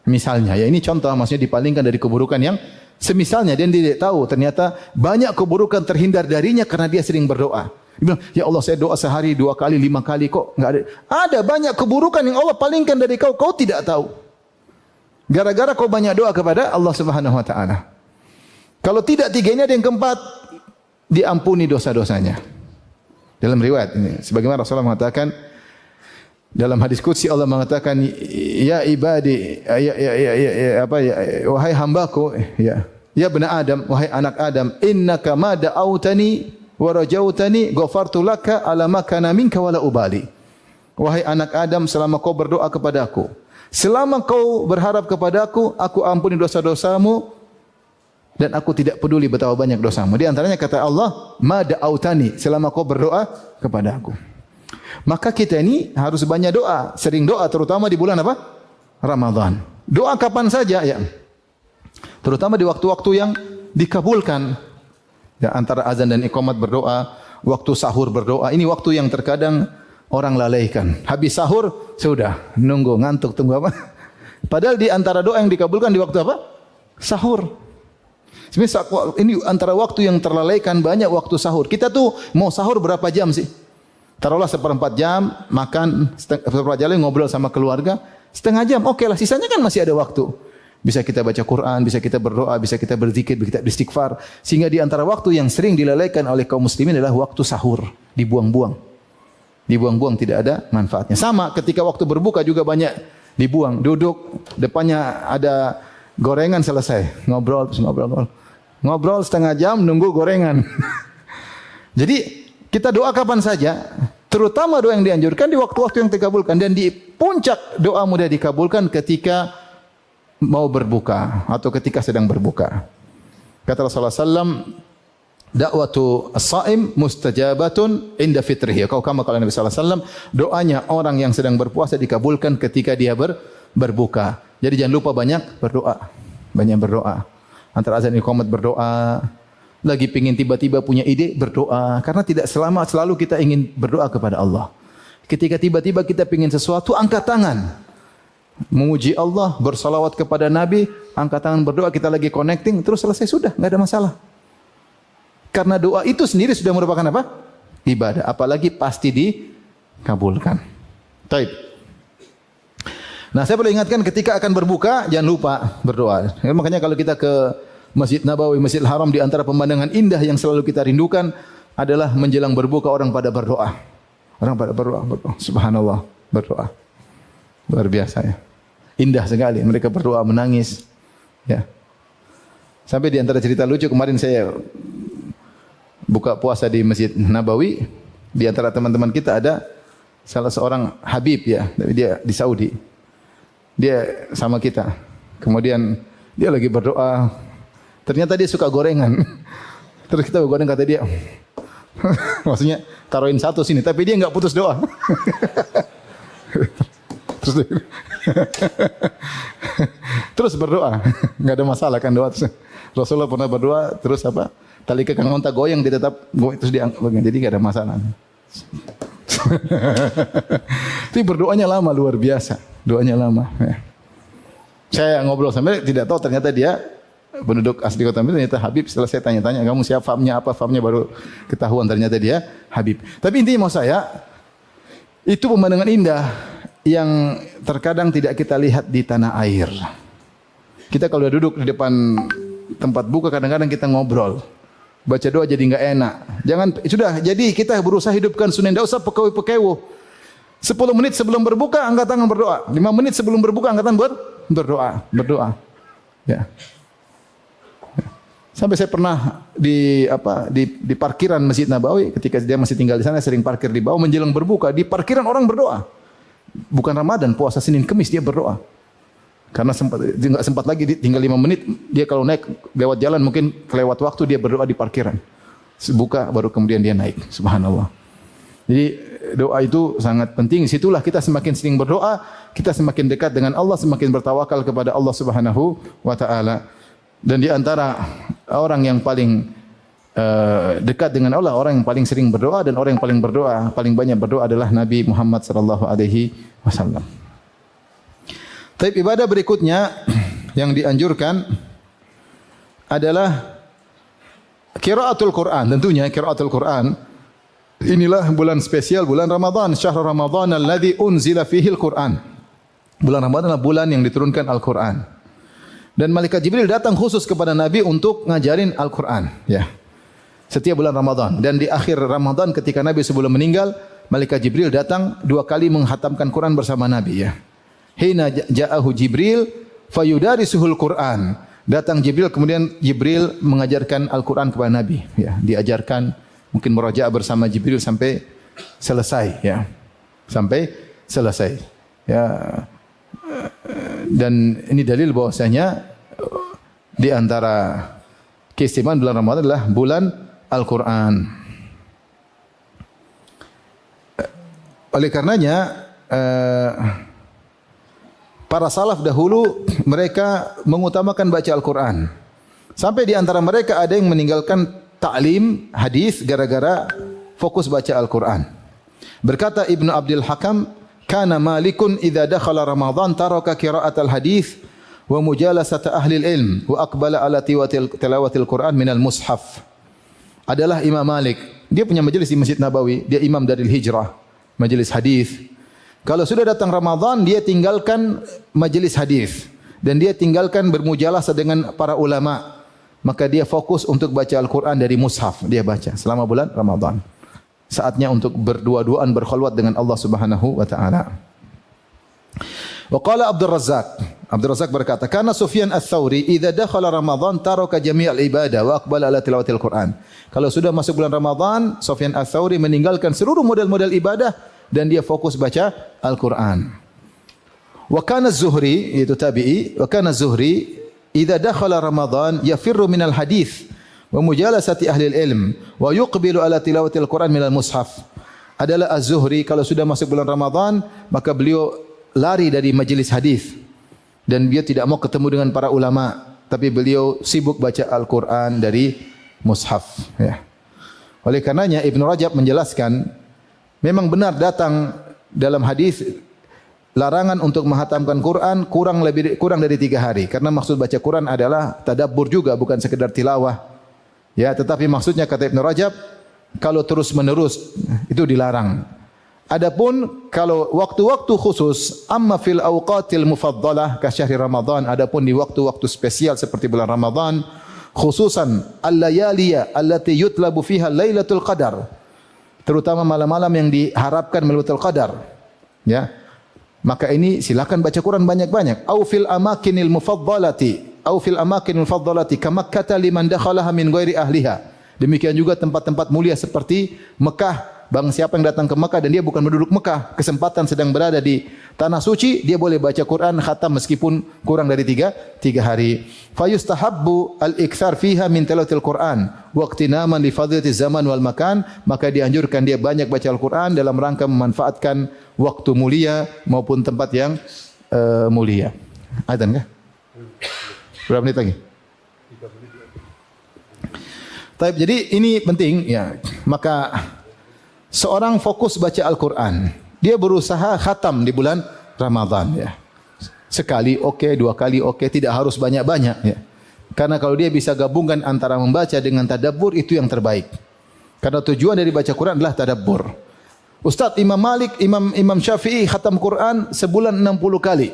Misalnya, ya ini contoh, maksudnya dipalingkan dari keburukan yang semisalnya, dan dia tidak tahu ternyata banyak keburukan terhindar darinya karena dia sering berdoa. Dia bilang, ya Allah saya doa sehari 2 kali, 5 kali, kok enggak ada. Ada banyak keburukan yang Allah palingkan dari kau, kau tidak tahu. Gara-gara kau banyak doa kepada Allah Subhanahu wa taala. Kalau tidak tiga ini, ada yang keempat, diampuni dosa-dosanya. Dalam riwayat ini, sebagaimana Rasulullah mengatakan, dalam hadis qudsi Allah mengatakan, ya ibadi, wahai hambaku, ya bani Adam, wahai anak Adam, innaka ma da'autani wa rajautani ghafartu laka ala ma kana minka wala ubali. Wahai anak Adam, selama kau berdoa kepadaku, selama kau berharap kepadaku, aku ampuni dosa-dosamu dan aku tidak peduli betapa banyak dosamu. Di antaranya kata Allah, ma da'autani, selama kau berdoa kepadaku. Maka kita ini harus banyak doa, sering doa, terutama di bulan apa? Ramadan. Doa kapan saja, ya. Terutama di waktu-waktu yang dikabulkan. Ya, antara azan dan iqamat berdoa, waktu sahur berdoa. Ini waktu yang terkadang orang lalaikan. Habis sahur, sudah nunggu, ngantuk, tunggu apa? Padahal di antara doa yang dikabulkan di waktu apa? Sahur. Sebenarnya ini antara waktu yang terlalaikan, banyak waktu sahur. Kita tuh mau sahur berapa jam sih? Taruhlah 1/4 jam, makan, 1/4 jam ngobrol sama keluarga, setengah jam, oke lah, sisanya kan masih ada waktu. Bisa kita baca Quran, bisa kita berdoa, bisa kita berzikir, bisa kita beristighfar. Sehingga di antara waktu yang sering dilalaikan oleh kaum muslimin adalah waktu sahur. Dibuang-buang. Dibuang-buang, tidak ada manfaatnya. Sama ketika waktu berbuka juga banyak dibuang. Duduk, depannya ada gorengan, selesai. Ngobrol, terus ngobrol. Ngobrol setengah jam, nunggu gorengan. Jadi kita doa kapan saja, terutama doa yang dianjurkan di waktu-waktu yang dikabulkan. Dan di puncak doa mudah dikabulkan ketika mau berbuka atau ketika sedang berbuka. Kata Rasulullah SAW, dakwatu as-saim mustajabatun inda fitrihi. Kau kama kalau Nabi SAW, doanya orang yang sedang berpuasa dikabulkan ketika dia berbuka. Jadi jangan lupa banyak berdoa. Banyak berdoa. Antara azan iqamat berdoa. Lagi pingin tiba-tiba punya ide, berdoa. Karena tidak selalu kita ingin berdoa kepada Allah. Ketika tiba-tiba kita pingin sesuatu, angkat tangan. Memuji Allah, bersalawat kepada Nabi, angkat tangan berdoa, kita lagi connecting, terus selesai, sudah, enggak ada masalah. Karena doa itu sendiri sudah merupakan apa? Ibadah, apalagi pasti dikabulkan. Taib. Nah, saya perlu ingatkan ketika akan berbuka, jangan lupa berdoa. Makanya kalau kita ke Masjid Nabawi, Masjidil Haram, di antara pemandangan indah yang selalu kita rindukan adalah menjelang berbuka orang pada berdoa. Orang pada berdoa. Subhanallah, berdoa. Luar biasa ya. Indah sekali. Mereka berdoa menangis. Ya. Sampai di antara cerita lucu kemarin saya buka puasa di Masjid Nabawi, di antara teman-teman kita ada salah seorang Habib ya, tapi dia di Saudi. Dia sama kita. Kemudian dia lagi berdoa. Ternyata dia suka gorengan. Terus kita goreng kata dia. Maksudnya taruhin satu sini, tapi dia enggak putus doa. Terus berdoa, enggak ada masalah kan doa. Rasulullah pernah berdoa terus apa? Tali kekang unta goyang dia tetap goyang terus diangkat. Jadi enggak ada masalah. Tapi berdoanya lama luar biasa. Doanya lama. Ya. Saya ngobrol sampai tidak tahu ternyata dia penduduk asli kota Madinah, ternyata Habib. Setelah saya tanya-tanya, kamu siapa, famnya apa, famnya baru ketahuan ternyata dia Habib. Tapi intinya mau saya, itu pemandangan indah yang terkadang tidak kita lihat di tanah air. Kita kalau duduk di depan tempat buka kadang-kadang kita ngobrol. Baca doa jadi enggak enak. Jangan sudah jadi kita berusaha hidupkan sunnah, enggak usah pekewu-pekewu. 10 menit sebelum berbuka angkat tangan berdoa. 5 menit sebelum berbuka angkat tangan berdoa. Ya. Sampai saya pernah di parkiran Masjid Nabawi ketika dia masih tinggal di sana sering parkir di bawah menjelang berbuka di parkiran orang berdoa. Bukan Ramadan, puasa Senin Kamis dia berdoa. Karena enggak sempat lagi tinggal 5 menit dia kalau naik lewat jalan mungkin kelewat waktu dia berdoa di parkiran. Buka baru kemudian dia naik. Subhanallah. Jadi doa itu sangat penting. Situlah kita semakin sering berdoa, kita semakin dekat dengan Allah, semakin bertawakal kepada Allah Subhanahu wa taala. Dan di antara orang yang paling dekat dengan Allah, orang yang paling sering berdoa dan orang yang paling berdoa, paling banyak berdoa adalah Nabi Muhammad sallallahu alaihi wasallam. Tapi ibadah berikutnya yang dianjurkan adalah qiraatul Quran. Tentunya qiraatul Quran. Inilah bulan spesial, bulan Ramadan, syahrul Ramadan alladzi unzila fihi al-Quran. Bulan Ramadan adalah bulan yang diturunkan Al-Quran. Dan malaikat Jibril datang khusus kepada Nabi untuk ngajarin Al-Quran. Ya. Setiap bulan Ramadan. Dan di akhir Ramadan ketika Nabi sebelum meninggal, malaikat Jibril datang 2 kali menghatamkan Quran bersama Nabi. Ya. Hina ja'ahu Jibril fayudarisuhul Quran. Datang Jibril, kemudian Jibril mengajarkan Al-Quran kepada Nabi. Ya. Diajarkan, mungkin murajaah bersama Jibril sampai selesai. Ya. Sampai selesai. Ya. Dan ini dalil bahwasanya di antara keistimewaan bulan Ramadan adalah bulan Al-Quran. Oleh karenanya para salaf dahulu mereka mengutamakan baca Al-Quran. Sampai di antara mereka ada yang meninggalkan ta'lim hadis gara-gara fokus baca Al-Quran. Berkata Ibnu Abdul Hakam, kana Malikun idza dakhala Ramadan taraka qira'atal hadis wa mujalasata ahli ilm wa aqbala ala tilawatil Quran minal mushaf. Adalah Imam Malik. Dia punya majelis di Masjid Nabawi, dia imam dari hijrah, majelis hadis. Kalau sudah datang Ramadan, dia tinggalkan majelis hadis dan dia tinggalkan bermujalasah dengan para ulama. Maka dia fokus untuk baca Al-Quran dari mushaf, dia baca selama bulan Ramadan. Saatnya untuk berdua-duaan berkhulwat dengan Allah Subhanahu wa taala. Wa qala Abdul Razzaq berkata, "Kana Sufyan Ats-Tsauri idza dakhala Ramadan taraka jami'al ibadah wa aqbala ala tilawatil Quran." Kalau sudah masuk bulan Ramadan, Sufyan Ats-Tsauri meninggalkan seluruh model-model ibadah dan dia fokus baca Al-Quran. Wa kana Az-Zuhri, yaitu tabi'i, wa kana Az-Zuhri idza dakhala Ramadan yafirru minal hadits wa mujalasati ahli ilm wa yuqbilu ala tilawatil Quran minal mushaf. Adalah Az-Zuhri kalau sudah masuk bulan Ramadan maka beliau lari dari majelis hadis dan dia tidak mau ketemu dengan para ulama, tapi beliau sibuk baca Al-Quran dari mushaf. Ya. Oleh karenanya Ibnu Rajab menjelaskan, memang benar datang dalam hadis larangan untuk menghatamkan Quran kurang dari 3 hari, karena maksud baca Quran adalah tadabbur juga, bukan sekedar tilawah. Ya, tetapi maksudnya kata Ibnu Rajab, kalau terus menerus itu dilarang. Adapun kalau waktu-waktu khusus, amma fil awqatil mufaddalah ka syahri Ramadan, adapun di waktu-waktu spesial seperti bulan Ramadan, khususan al-layaliya allati yutlabu fiha Lailatul Qadar, terutama malam-malam yang diharapkan Lailatul Qadar, ya. Maka ini silakan baca Quran banyak-banyak. Au fil amakinil mufaddalati, au fil amakinil faddalati kama Makkah liman dakhalaha min ghairi ahliha. Demikian juga tempat-tempat mulia seperti Mekah. Bang siapa yang datang ke Mekah dan dia bukan penduduk Mekah, kesempatan sedang berada di tanah suci, dia boleh baca Quran khatam meskipun kurang dari tiga hari. Fayustahabbu al-ikthar fiha min tilawatil Quran waqtinaman li fadilati zaman wal makan, maka dianjurkan dia banyak baca Al-Quran dalam rangka memanfaatkan waktu mulia maupun tempat yang mulia. Adzan kah? Berapa menit lagi? Taib, jadi ini penting ya. Maka seorang fokus baca Al-Quran. Dia berusaha khatam di bulan Ramadan ya. Sekali oke, dua kali oke, tidak harus banyak-banyak ya. Karena kalau dia bisa gabungkan antara membaca dengan tadabbur itu yang terbaik. Karena tujuan dari baca Quran adalah tadabbur. Ustaz Imam Malik, Imam Syafi'i khatam Quran sebulan 60 kali.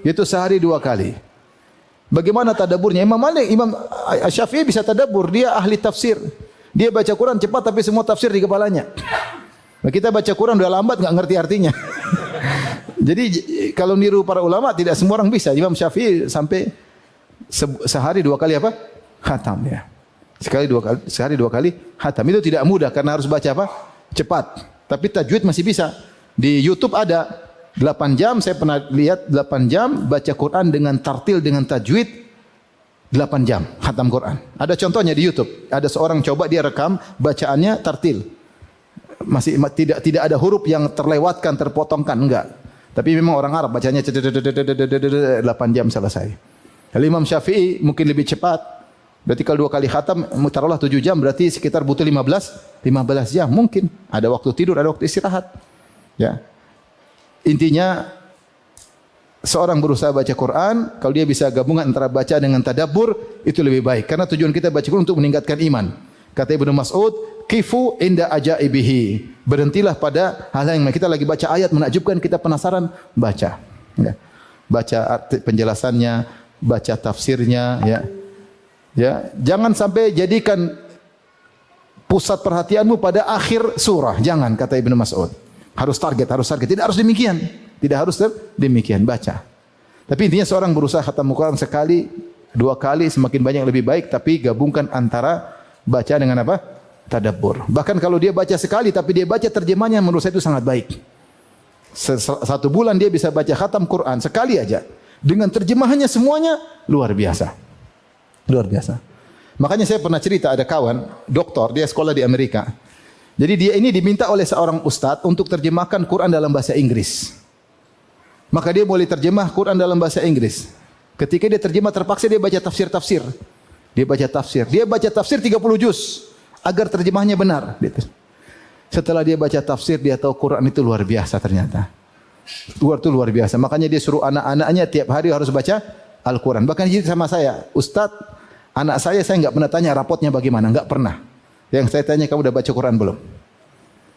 Itu sehari 2 kali. Bagaimana tadabburnya? Imam Malik, Imam Syafi'i bisa tadabbur, dia ahli tafsir. Dia baca Quran cepat tapi semua tafsir di kepalanya. Nah, kita baca Quran udah lambat enggak ngerti artinya. Jadi kalau niru para ulama tidak semua orang bisa. Imam Syafi'i sampai sehari 2 kali apa? Khatam ya. Sehari dua kali khatam. Itu tidak mudah karena harus baca apa? Cepat. Tapi tajwid masih bisa. Di YouTube ada 8 jam, saya pernah lihat 8 jam baca Quran dengan tartil dengan tajwid 8 jam khatam Quran. Ada contohnya di YouTube. Ada seorang coba dia rekam bacaannya tartil. Masih tidak ada huruf yang terlewatkan, terpotongkan, enggak. Tapi memang orang Arab bacanya 8 jam selesai. Kalau Imam Syafi'i mungkin lebih cepat. Berarti kalau 2 kali khatam taruhlah 7 jam berarti sekitar butuh 15 jam mungkin. Ada waktu tidur, ada waktu istirahat. Ya. Intinya seorang berusaha baca Quran, kalau dia bisa gabungan antara baca dengan tadabbur, itu lebih baik. Karena tujuan kita baca Quran untuk meningkatkan iman. Kata Ibnu Mas'ud, kifu inda ajaibihi. Berhentilah pada hal yang kita lagi baca ayat menakjubkan, kita penasaran, baca. Ya. Baca penjelasannya, baca tafsirnya. Ya. Ya. Jangan sampai jadikan pusat perhatianmu pada akhir surah. Jangan, kata Ibnu Mas'ud. Harus target. Tidak harus demikian. Tidak harus demikian, baca. Tapi intinya seorang berusaha khatam Quran sekali, 2 kali, semakin banyak lebih baik. Tapi gabungkan antara baca dengan apa? Tadabbur. Bahkan kalau dia baca sekali, tapi dia baca terjemahnya, menurut saya itu sangat baik. 1 bulan dia bisa baca khatam Quran sekali aja. Dengan terjemahannya semuanya, luar biasa. Luar biasa. Makanya saya pernah cerita, ada kawan, doktor, dia sekolah di Amerika. Jadi dia ini diminta oleh seorang ustaz untuk terjemahkan Quran dalam bahasa Inggris. Maka dia boleh terjemah Quran dalam bahasa Inggris. Ketika dia terjemah terpaksa dia baca tafsir. Dia baca tafsir 30 juz agar terjemahnya benar. Setelah dia baca tafsir, dia tahu Quran itu luar biasa ternyata. Luar biasa. Makanya dia suruh anak-anaknya tiap hari harus baca Al-Quran. Bahkan dia sama saya, Ustaz, anak saya enggak pernah tanya rapotnya bagaimana, enggak pernah. Yang saya tanya, kamu udah baca Quran belum?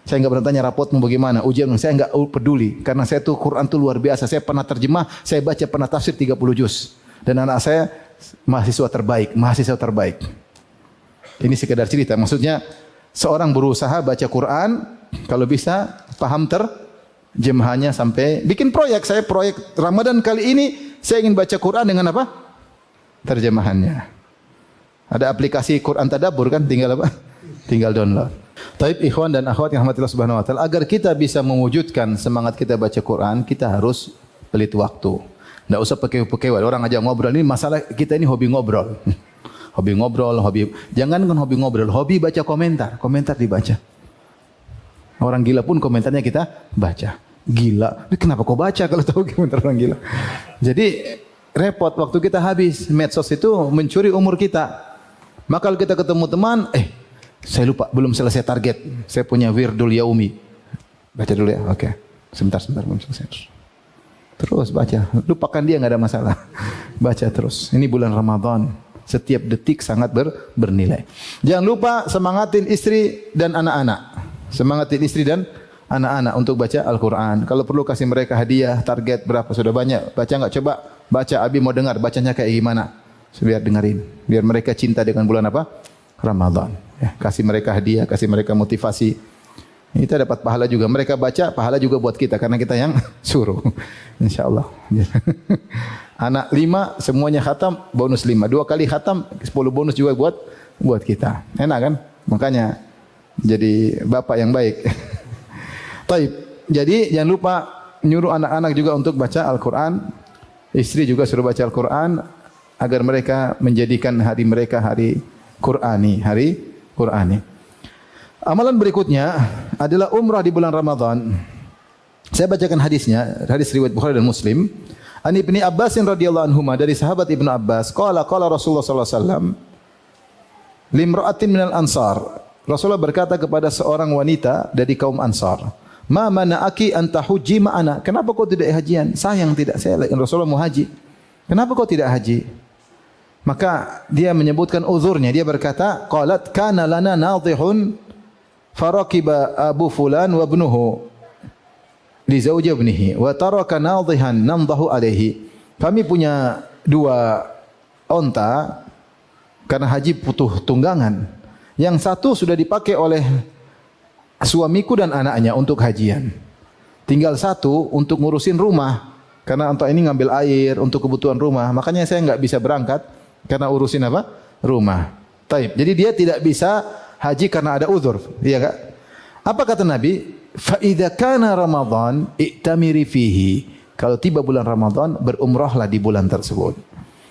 Saya enggak pernah tanya rapotmu bagaimana, ujianmu, saya enggak peduli. Karena saya tuh Quran itu luar biasa. Saya pernah terjemah, saya baca pernah tafsir 30 juz. Dan anak saya mahasiswa terbaik. Ini sekedar cerita. Maksudnya seorang berusaha baca Quran, kalau bisa paham terjemahannya sampai bikin proyek. Saya proyek Ramadan kali ini, saya ingin baca Quran dengan apa? Terjemahannya. Ada aplikasi Quran Tadabbur kan, tinggal apa? Tinggal download. Taib ikhwan dan akhwat yang rahmatillah subhanahu wa ta'ala, agar kita bisa mewujudkan semangat kita baca Quran, kita harus pelit waktu. Tidak usah pakai orang aja ngobrol. Ini masalah kita ini hobi ngobrol. Jangan hobi ngobrol, hobi baca komentar dibaca. Orang gila pun komentarnya kita baca. Gila, kenapa kau baca kalau tahu komentar orang gila? Jadi repot, waktu kita habis. Medsos itu mencuri umur kita. Maka kalau kita ketemu teman, saya lupa, belum selesai target. Saya punya wirdul yaumi. Baca dulu ya, oke. Sebentar, belum selesai. Terus baca, lupakan dia, enggak ada masalah. Baca terus. Ini bulan Ramadan. Setiap detik sangat bernilai. Jangan lupa semangatin istri dan anak-anak. Untuk baca Al-Quran. Kalau perlu kasih mereka hadiah, target berapa, sudah banyak. Baca enggak? Coba baca, Abi mau dengar, bacanya kayak gimana. Biar dengerin. Biar mereka cinta dengan bulan apa? Ramadan. Ya, kasih mereka hadiah, kasih mereka motivasi. Kita dapat pahala juga. Mereka baca, pahala juga buat kita karena kita yang suruh. Insyaallah. Anak 5 semuanya khatam, bonus 5. 2 kali khatam, 10 bonus juga buat kita. Enak kan? Makanya jadi bapak yang baik. Taib. Jadi jangan lupa nyuruh anak-anak juga untuk baca Al-Qur'an. Istri juga suruh baca Al-Qur'an agar mereka menjadikan hari mereka hari Qur'ani, Amalan berikutnya adalah umrah di bulan Ramadan. Saya bacakan hadisnya, hadis riwayat Bukhari dan Muslim. An Ibnu Abbas radhiyallahu anhuma, dari sahabat Ibnu Abbas, qala Rasulullah sallallahu alaihi wasallam limra'atin minal ansar. Rasulullah berkata kepada seorang wanita dari kaum Ansar, "Ma mana'aki an tahujji ma'ana?" Kenapa kau tidak hajian? Sayang tidak, saya Rasulullah mau haji. Kenapa kau tidak haji? Maka dia menyebutkan uzurnya. Dia berkata, qalat kana lana nadhihun farakiba abu fulan wa ibnuhu li zawji ibnihi wa taraka nadhihan namdahu alaihi. Kami punya 2 onta karena haji butuh tunggangan. Yang satu sudah dipakai oleh suamiku dan anaknya untuk hajian. Tinggal satu untuk ngurusin rumah. Karena onta ini ngambil air untuk kebutuhan rumah. Makanya saya enggak bisa berangkat karena urusin apa? Rumah. Taib. Jadi dia tidak bisa haji karena ada uzur. Iya enggak? Apa kata Nabi? Fa idza kana Ramadan i'tamiri fihi. Kalau tiba bulan Ramadan, berumrahlah di bulan tersebut.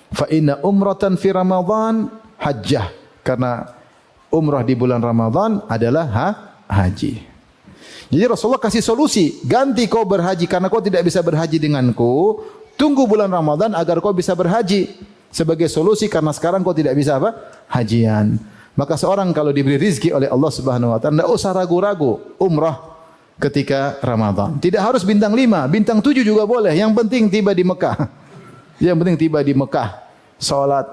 Fa inna umratan fi Ramadan hajjah. Karena umrah di bulan Ramadan adalah haji. Jadi Rasulullah kasih solusi, ganti kau berhaji karena kau tidak bisa berhaji denganku, tunggu bulan Ramadan agar kau bisa berhaji. Sebagai solusi karena sekarang kau tidak bisa apa? Hajian. Maka seorang kalau diberi rezeki oleh Allah Subhanahu wa taala, tidak usah ragu-ragu umrah ketika Ramadan. Tidak harus bintang 5, bintang 7 juga boleh. Yang penting tiba di Mekah. Yang penting tiba di Mekah. Salat,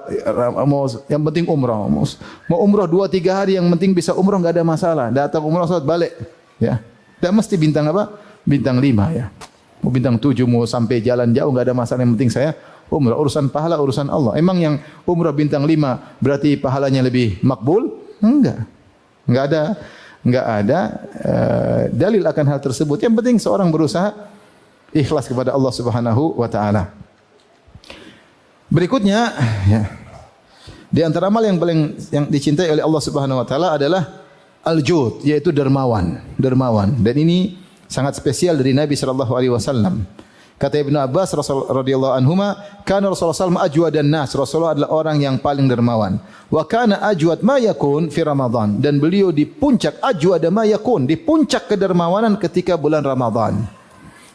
yang penting umrah. Mau umrah 2-3 hari, yang penting bisa umrah, enggak ada masalah. Datang umrah salat balik, ya. Tidak mesti bintang apa? Bintang 5 ya. Mau bintang 7 mau sampai jalan jauh enggak ada masalah, yang penting saya umrah. Urusan pahala urusan Allah. Emang yang umrah bintang 5 berarti pahalanya lebih makbul? Enggak. Enggak ada dalil akan hal tersebut. Yang penting seorang berusaha ikhlas kepada Allah Subhanahu wa taala. Berikutnya, ya, di antara amal yang paling yang dicintai oleh Allah Subhanahu wa taala adalah al-jud, yaitu dermawan. Dan ini sangat spesial dari Nabi sallallahu alaihi wasallam. Kata Ibnu Abbas radhiyallahu anhuma, kana Rasulullah sallallahu alaihi wasallam ajwadan nas. Rasulullah adalah orang yang paling dermawan. Wa kana ajwad ma yakun fi Ramadan, dan beliau di puncak ajwad ma yakun, di puncak kedermawanan ketika bulan Ramadan.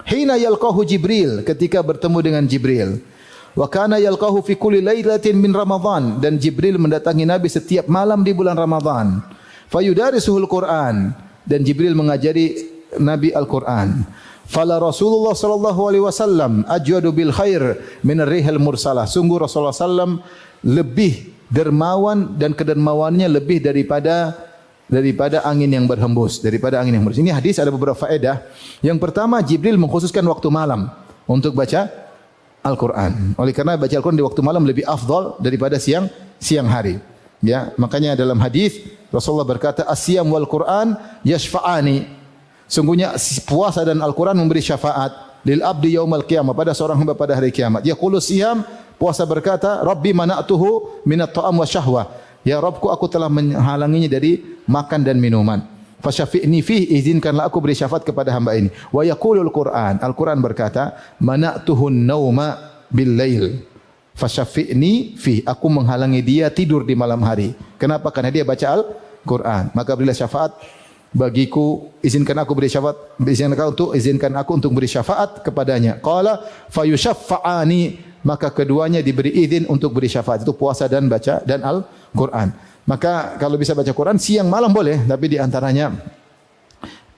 Hina yalqahu Jibril, ketika bertemu dengan Jibril. Wa kana yalqahu fi kulli lailatin min Ramadan, dan Jibril mendatangi Nabi setiap malam di bulan Ramadan. Fayudarisuhul Quran, dan Jibril mengajari Nabi Al-Quran. Fala Rasulullah sallallahu alaihi wasallam ajwadu bil khair min ar-rihil mursalah. Sungguh Rasulullah sallam lebih dermawan dan kedermawannya lebih daripada angin yang berhembus, Ini hadis ada beberapa faedah. Yang pertama, Jibril mengkhususkan waktu malam untuk baca Al-Quran. Oleh karena baca Al-Quran di waktu malam lebih afdal daripada siang hari. Ya, makanya dalam hadis Rasulullah berkata, "As-siyam wal Quran yashfa'ani." Sungguhnya puasa dan Al-Quran memberi syafaat lil abdi yaumal qiyamah, pada seorang hamba pada hari kiamat. Yaqulu siyam, puasa berkata, "Rabbi mana'tuhu minat ta'am wa syahwah." Ya Rabbku, aku telah menghalanginya dari makan dan minuman. Fasyafi'ni fihi, izinkanlah aku beri syafaat kepada hamba ini. Wa yaqulul Qur'an, Al-Quran berkata, "Mana'tuhun nauma bil lail." Fasyafi'ni fihi, aku menghalangi dia tidur di malam hari. Kenapa? Karena dia baca Al-Quran. Maka berilah syafaat bagiku, izinkan aku untuk beri syafaat kepadanya. Qala fayushaffa'ani, maka keduanya diberi izin untuk beri syafaat. Itu puasa dan baca dan Al-Quran. Maka kalau bisa baca Quran siang malam boleh, tapi di antaranya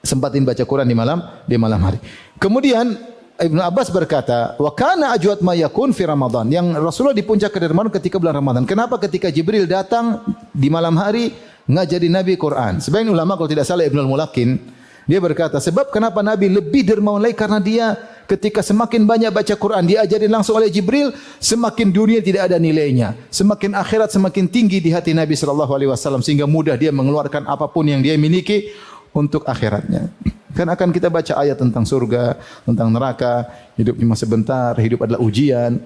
sempatin baca Quran di malam hari. Kemudian Ibnu Abbas berkata, "Wa kana ajwad ma yakun fi Ramadan." Yang Rasulullah di puncak kedermawanan ketika bulan Ramadan. Kenapa? Ketika Jibril datang di malam hari ngajari Nabi Quran. Sebagian ulama, kalau tidak salah Ibnu Al-Mulakin, dia berkata, sebab kenapa Nabi lebih dermawan lagi karena dia ketika semakin banyak baca Quran, diajarin langsung oleh Jibril, semakin dunia tidak ada nilainya, semakin akhirat semakin tinggi di hati Nabi sallallahu alaihi wasallam, sehingga mudah dia mengeluarkan apapun yang dia miliki untuk akhiratnya. Kan akan kita baca ayat tentang surga, tentang neraka, hidup cuma sebentar, hidup adalah ujian,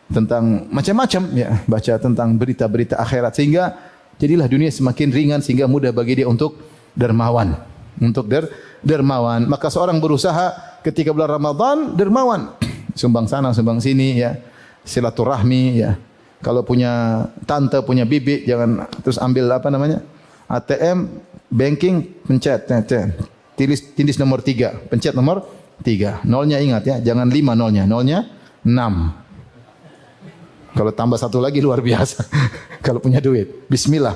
tentang macam-macam ya, baca tentang berita-berita akhirat sehingga jadilah dunia semakin ringan sehingga mudah bagi dia untuk dermawan, dermawan. Maka seorang berusaha ketika bulan Ramadan dermawan, sumbang sana, sumbang sini ya, silaturahmi ya. Kalau punya tante, punya bibi, jangan terus ambil apa namanya? ATM, banking, pencet. Tindis nomor 3, pencet nomor 3. Nolnya ingat ya, jangan 5 nolnya. Nolnya 6. Kalau tambah satu lagi luar biasa. Kalau punya duit. Bismillah.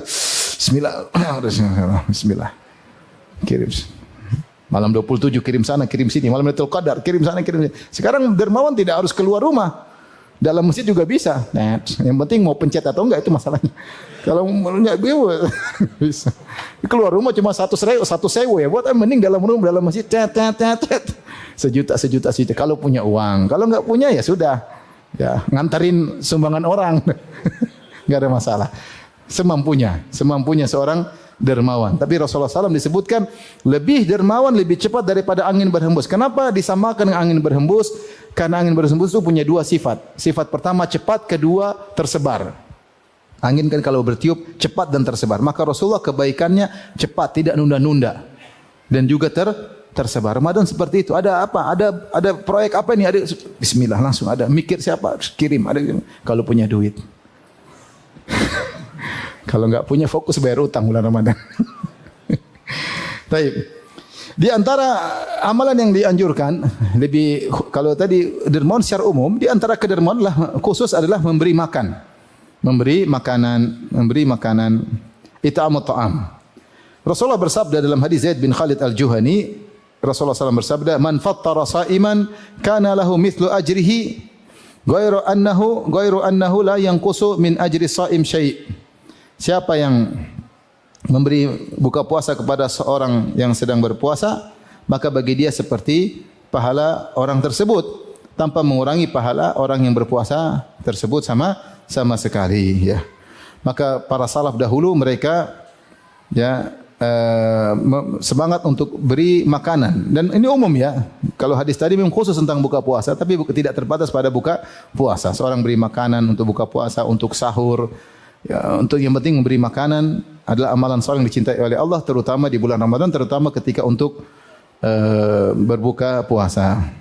Bismillah. Kirim. Malam 27 kirim sana, kirim sini. Malam Lailatul Qadar, kirim sana, kirim sini. Sekarang dermawan tidak harus keluar rumah. Dalam masjid juga bisa. Nah, yang penting mau pencet atau enggak itu masalahnya. Kalau enggak bisa. Keluar rumah cuma satu sewu ya. Buat mending dalam rumah, dalam masjid sejuta. Kalau punya uang, kalau enggak punya ya sudah. Ya, nganterin sumbangan orang. Enggak ada masalah. Semampunya seorang dermawan. Tapi Rasulullah SAW disebutkan lebih dermawan, lebih cepat daripada angin berhembus. Kenapa disamakan dengan angin berhembus? Karena angin berhembus itu punya dua sifat. Sifat pertama cepat, kedua tersebar. Angin kan kalau bertiup cepat dan tersebar. Maka Rasulullah kebaikannya cepat, tidak nunda-nunda. Dan juga tersebar. Ramadan seperti itu. Ada apa? Ada proyek apa ini? Ada bismillah langsung ada. Mikir siapa? Kirim. Ada kalau punya duit. Kalau enggak punya fokus bayar utang bulan Ramadan. Baik. Di antara amalan yang dianjurkan lebih kalau tadi dermawan secara umum, di antara kedermawan khusus adalah memberi makan. Memberi makanan it'amut ta'am. Rasulullah bersabda dalam hadis Zaid bin Khalid Al-Juhani, Rasulullah SAW bersabda, "Man fattara sha'iman kana lahu mithlu ajrihi ghairu annahu la yanqusu min ajri sha'im syai'." Siapa yang memberi buka puasa kepada seorang yang sedang berpuasa, maka bagi dia seperti pahala orang tersebut tanpa mengurangi pahala orang yang berpuasa tersebut sama sekali ya. Maka para salaf dahulu mereka ya semangat untuk beri makanan dan ini umum ya. Kalau hadis tadi memang khusus tentang buka puasa tapi tidak terbatas pada buka puasa. Seorang beri makanan untuk buka puasa, untuk sahur. Ya, untuk yang penting memberi makanan adalah amalan seorang yang dicintai oleh Allah terutama di bulan Ramadan, terutama ketika untuk berbuka puasa.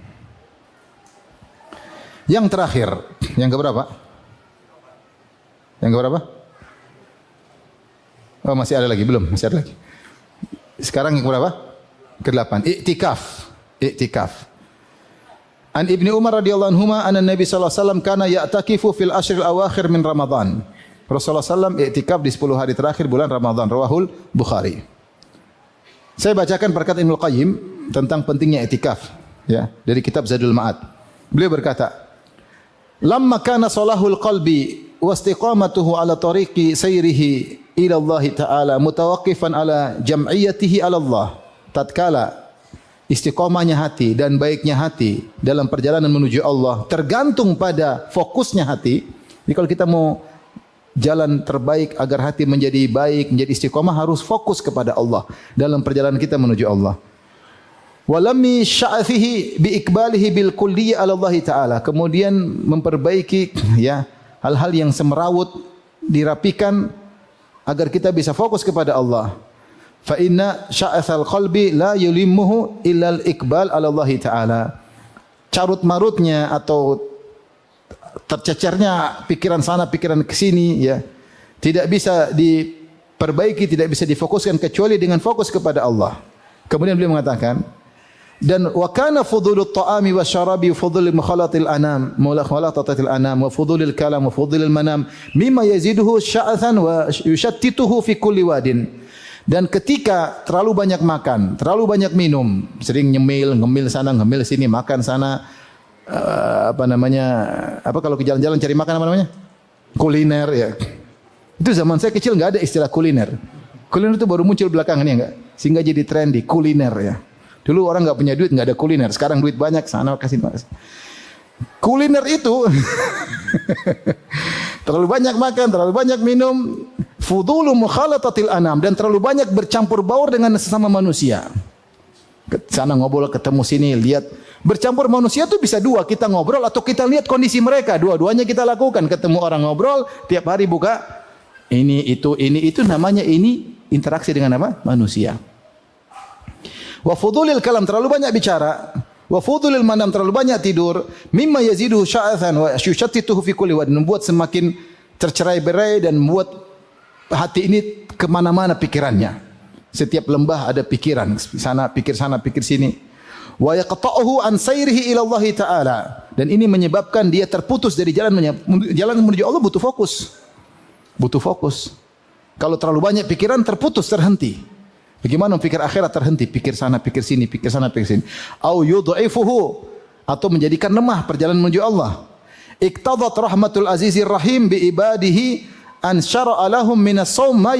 Yang terakhir, yang keberapa? Yang keberapa? Oh, masih ada lagi, belum? Masih ada lagi. Sekarang yang keberapa? Ke-8. Iktikaf. An Ibnu Umar radhiyallahu anhuma anna Nabi sallallahu alaihi wasallam kana ya'takifu fil ashril awakhir min Ramadan. Rasulullah SAW iktikaf di 10 hari terakhir bulan Ramadan. Rawahul Bukhari. Saya bacakan perkataan Ibnu Qayyim tentang pentingnya iktikaf ya, dari kitab Zadul Ma'ad. Beliau berkata, "Lamma kana salahul qalbi wa istiqamatuhu ala tariqi sayrihi ila Allah Ta'ala mutawaqqifan ala jam'iyatihi ala Allah." Tatkala istiqamahnya hati dan baiknya hati dalam perjalanan menuju Allah tergantung pada fokusnya hati. Jadi kalau kita mau jalan terbaik agar hati menjadi baik, menjadi istiqamah harus fokus kepada Allah dalam perjalanan kita menuju Allah. Walammi sya'athihi bi ikbalihi bil kulliyya ala Allah Ta'ala. Kemudian memperbaiki ya hal-hal yang semerawut dirapikan agar kita bisa fokus kepada Allah. Fa inna sya'athal qalbi la yulimmuhu illa al ikbal ala Allah Ta'ala. Carut marutnya atau tercecernya pikiran sana pikiran ke sini ya tidak bisa diperbaiki, tidak bisa difokuskan kecuali dengan fokus kepada Allah. Kemudian beliau mengatakan dan wa kana fudhulut ta'ami wasyarabi fudhul mukhalatil anam mukhalatatil anam wa fudhulil kalam wa fudhulil manam mimma yaziduhu sya'athan wa yushattituhu fi kulli wadin. Dan ketika terlalu banyak makan, terlalu banyak minum, sering ngemil sana, ngemil sini, makan sana, kalau ke jalan-jalan cari makan apa namanya? Kuliner ya. Itu zaman saya kecil enggak ada istilah kuliner. Kuliner itu baru muncul belakangan ya enggak? Sehingga jadi trendy kuliner ya. Dulu orang enggak punya duit enggak ada kuliner, sekarang duit banyak sana kasih. Kuliner itu Terlalu banyak makan, terlalu banyak minum, fudulu mukhalatatil anam, dan terlalu banyak bercampur baur dengan sesama manusia. Sana ngobrol, ketemu sini, lihat. Bercampur manusia itu bisa dua, kita ngobrol atau kita lihat kondisi mereka. Dua-duanya kita lakukan. Ketemu orang ngobrol, tiap hari buka ini itu namanya ini interaksi dengan apa? Manusia. Wa fudulil kalam, terlalu banyak bicara. Wa fudulil manam, terlalu banyak tidur. Mimma yaziduhu sya'athan wa yushattituhu fi kulli wadin, membuat semakin tercerai-berai dan membuat hati ini kemana-mana pikirannya. Setiap lembah ada pikiran, sana, pikir sini. Wa yaqta'uhu an sayrihi ila Allah Ta'ala, dan ini menyebabkan dia terputus dari jalan menuju Allah. Butuh fokus. Kalau terlalu banyak pikiran, terputus, terhenti. Bagaimana pikir akhirat? Terhenti, pikir sana, pikir sini, pikir sana, pikir sini. Au yudha'ifuhu, atau menjadikan lemah perjalanan menuju Allah. Iqtadat rahmatul azizir rahim bi ibadihi an syara'a lahum minas shaum ma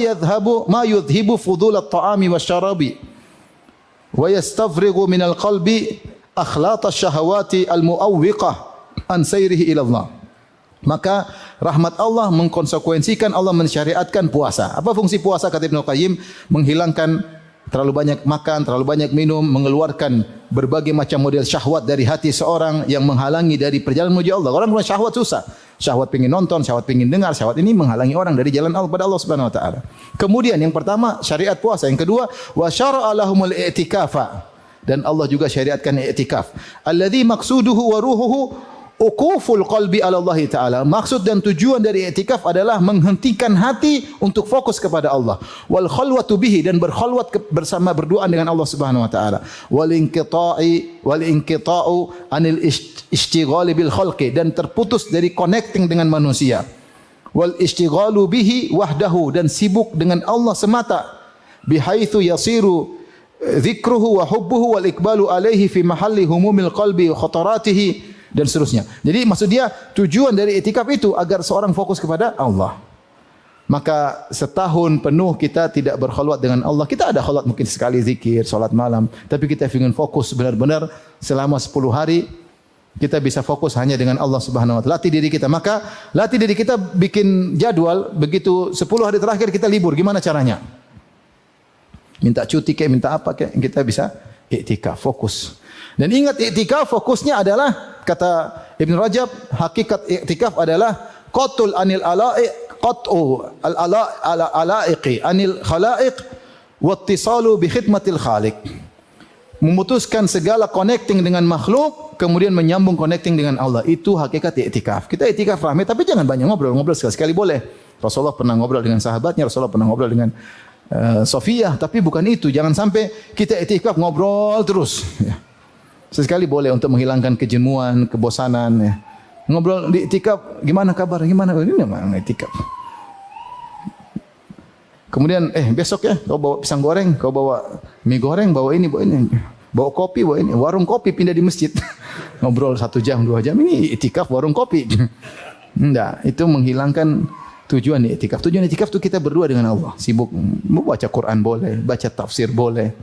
yudhibu fudul at-ta'ami wasyarabi wa yastafrighu minal qalbi akhlata syahawati al-mu'awwiqah an sayrihi ila Allah. Maka rahmat Allah mengkonsekuensikan, Allah mensyariatkan puasa. Apa fungsi puasa kata Ibnu Qayyim? Menghilangkan terlalu banyak makan, terlalu banyak minum, mengeluarkan berbagai macam model syahwat dari hati seorang yang menghalangi dari perjalanan menuju Allah. Orang punya syahwat susah. Syahwat pengin nonton, syahwat pengin dengar, syahwat ini menghalangi orang dari jalan Allah pada Allah Subhanahu wa taala. Kemudian yang pertama syariat puasa, yang kedua wa syara'a lahumul i'tikafa, dan Allah juga syariatkan i'tikaf. Alladzi maqsuduhu wa ruhuhu uquful qalbi ala Allah taala. Maksud dan tujuan dari i'tikaf adalah menghentikan hati untuk fokus kepada Allah. Wal khalwatu bihi, dan berkhalwat bersama berdoa dengan Allah Subhanahu wa taala. Wal inqita'u anil ishtighali bil khalqi, dan terputus dari connecting dengan manusia. Wal ishtighalu bihi wahdahu, dan sibuk dengan Allah semata. Bihaitsu yasiru dzikruhu wa hubbuhu wal iqbalu alaihi fi mahalli humumil qalbi wa khataratihi, dan seterusnya. Jadi maksud dia, tujuan dari i'tikaf itu agar seorang fokus kepada Allah. Maka setahun penuh kita tidak berkhalwat dengan Allah. Kita ada khalwat mungkin sekali zikir, salat malam, tapi kita ingin fokus benar-benar selama 10 hari kita bisa fokus hanya dengan Allah Subhanahu wa taala. Latih diri kita. Maka latih diri kita, bikin jadwal, begitu 10 hari terakhir kita libur, gimana caranya? Minta cuti kayak minta apa kayak, kita bisa i'tikaf, fokus. Dan ingat, i'tikaf fokusnya adalah, kata Ibn Rajab, hakikat i'tikaf adalah qatul anil ala'iq, qat'u al-ala'iqi anil khalaiq wa ittisalu bi khidmatil khaliq. Memutuskan segala connecting dengan makhluk, kemudian menyambung connecting dengan Allah. Itu hakikat i'tikaf. Kita i'tikaf ramai, tapi jangan banyak ngobrol sekali-sekali boleh. Rasulullah pernah ngobrol dengan sahabatnya, Rasulullah pernah ngobrol dengan Sofiyah, tapi bukan itu. Jangan sampai kita i'tikaf ngobrol terus. Ya. Sesekali boleh untuk menghilangkan kejenuhan, kebosanan. Ya. Ngobrol di i'tikaf, gimana kabar? Gimana? Ini memang i'tikaf. Kemudian, besok ya, kau bawa pisang goreng, kau bawa mie goreng, bawa ini. Bawa kopi, bawa ini. Warung kopi pindah di masjid. Ngobrol 1 jam, 2 jam. Ini i'tikaf warung kopi. Enggak, itu menghilangkan tujuan i'tikaf. Tujuan i'tikaf itu kita berdua dengan Allah. Sibuk membaca Quran boleh, baca tafsir boleh.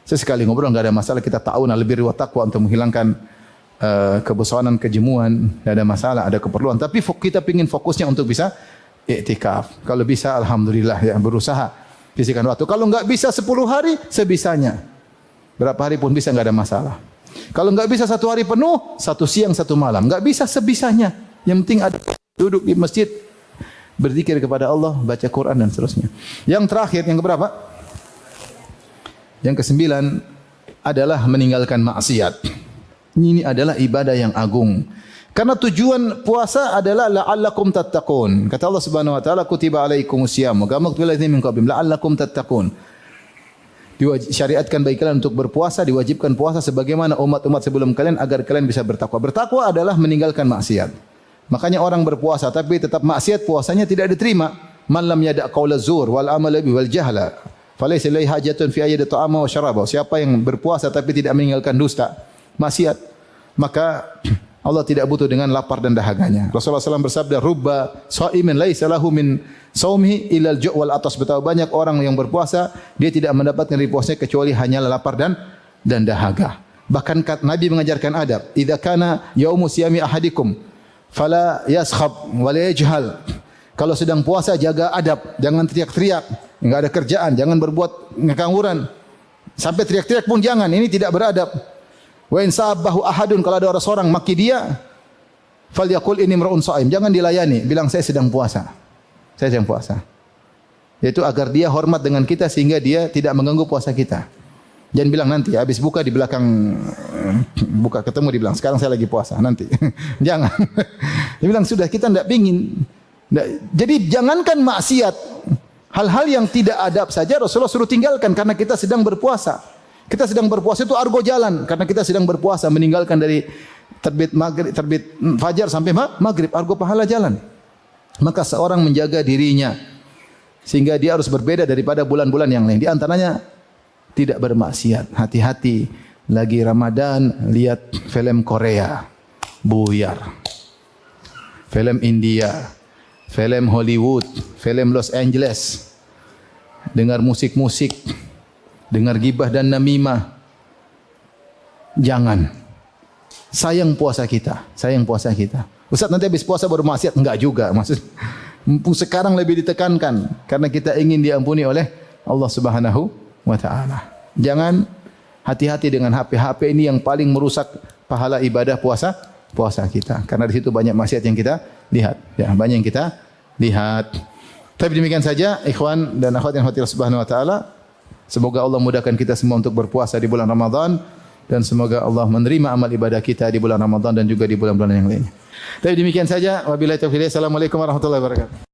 Sesekali ngobrol enggak ada masalah, kita ta'awun 'alal birri wat taqwa untuk menghilangkan kebosanan, kejemuan, enggak ada masalah, ada keperluan. Tapi kita ingin fokusnya untuk bisa i'tikaf. Kalau bisa alhamdulillah ya, berusaha sisihkan waktu. Kalau enggak bisa 10 hari sebisanya. Berapa hari pun bisa, enggak ada masalah. Kalau enggak bisa 1 hari penuh, 1 siang 1 malam, enggak bisa sebisanya. Yang penting ada duduk di masjid berzikir kepada Allah, baca Quran dan seterusnya. Yang terakhir, yang keberapa? Yang ke-9 adalah meninggalkan maksiat. Ini adalah ibadah yang agung. Karena tujuan puasa adalah la'allakum tattaqun. Kata Allah Subhanahu wa taala, kutiba alaikumus syiyam kama kutiba alal min qablikum la'allakum tattaqun. Disyariatkan bagi kalian untuk berpuasa, diwajibkan puasa sebagaimana umat-umat sebelum kalian agar kalian bisa bertakwa. Bertakwa adalah meninggalkan maksiat. Makanya orang berpuasa tapi tetap maksiat, puasanya tidak diterima. Man lam yada' qaula zur wal amala bi wal jahla falaysa lillahi hajatun fi ayyadi ta'ama wa syaraba. Siapa yang berpuasa tapi tidak meninggalkan dusta, maksiat, maka Allah tidak butuh dengan lapar dan dahaganya. Rasulullah SAW bersabda, rubba shaimin laisa lahu min saumihi illa al-ju' wal atas. Betapa banyak orang yang berpuasa, dia tidak mendapatkan dari puasanya kecuali hanya lapar dan dahaga. Bahkan Nabi mengajarkan adab, idza kana yaumu siyami ahadikum fala yaskhab wa la yajhal Kalau sedang puasa jaga adab, jangan teriak-teriak, enggak ada kerjaan, jangan berbuat ngekangguran. Sampai teriak-teriak pun jangan, ini tidak beradab. Wa in sabbahu ahadun, kalau ada orang seorang maki dia, falyaqul inni mar'un shaim, jangan dilayani, bilang saya sedang puasa. Saya sedang puasa. Yaitu agar dia hormat dengan kita sehingga dia tidak mengganggu puasa kita. Jangan bilang nanti habis buka di belakang, buka ketemu dibilang sekarang saya lagi puasa nanti. Jangan. Dia bilang sudah kita tidak pingin. Jadi jangankan maksiat, hal-hal yang tidak adab saja Rasulullah suruh tinggalkan karena kita sedang berpuasa. Kita sedang berpuasa itu argo jalan karena kita sedang berpuasa, meninggalkan dari terbit maghrib, terbit fajar sampai maghrib, argo pahala jalan. Maka seorang menjaga dirinya sehingga dia harus berbeda daripada bulan-bulan yang lain. Di antaranya tidak bermaksiat. Hati-hati, lagi Ramadan lihat film Korea, buyar. Film India, film Hollywood, film Los Angeles. Dengar musik-musik, dengar gibah dan namimah. Jangan. Sayang puasa kita, sayang puasa kita. Ustaz nanti habis puasa baru maksiat, enggak juga. Maksud mumpung sekarang lebih ditekankan karena kita ingin diampuni oleh Allah Subhanahu wa taala. Jangan, hati-hati dengan HP ini yang paling merusak pahala ibadah puasa kita. Karena di situ banyak maksiat yang kita lihat. Ya, banyak yang kita lihat. Tapi demikian saja ikhwan dan akhwat yang dirahmati Allah Subhanahu wa taala. Semoga Allah mudahkan kita semua untuk berpuasa di bulan Ramadan dan semoga Allah menerima amal ibadah kita di bulan Ramadan dan juga di bulan-bulan yang lainnya. Tapi demikian saja. Wabillahi taufiq. Assalamualaikum warahmatullahi wabarakatuh.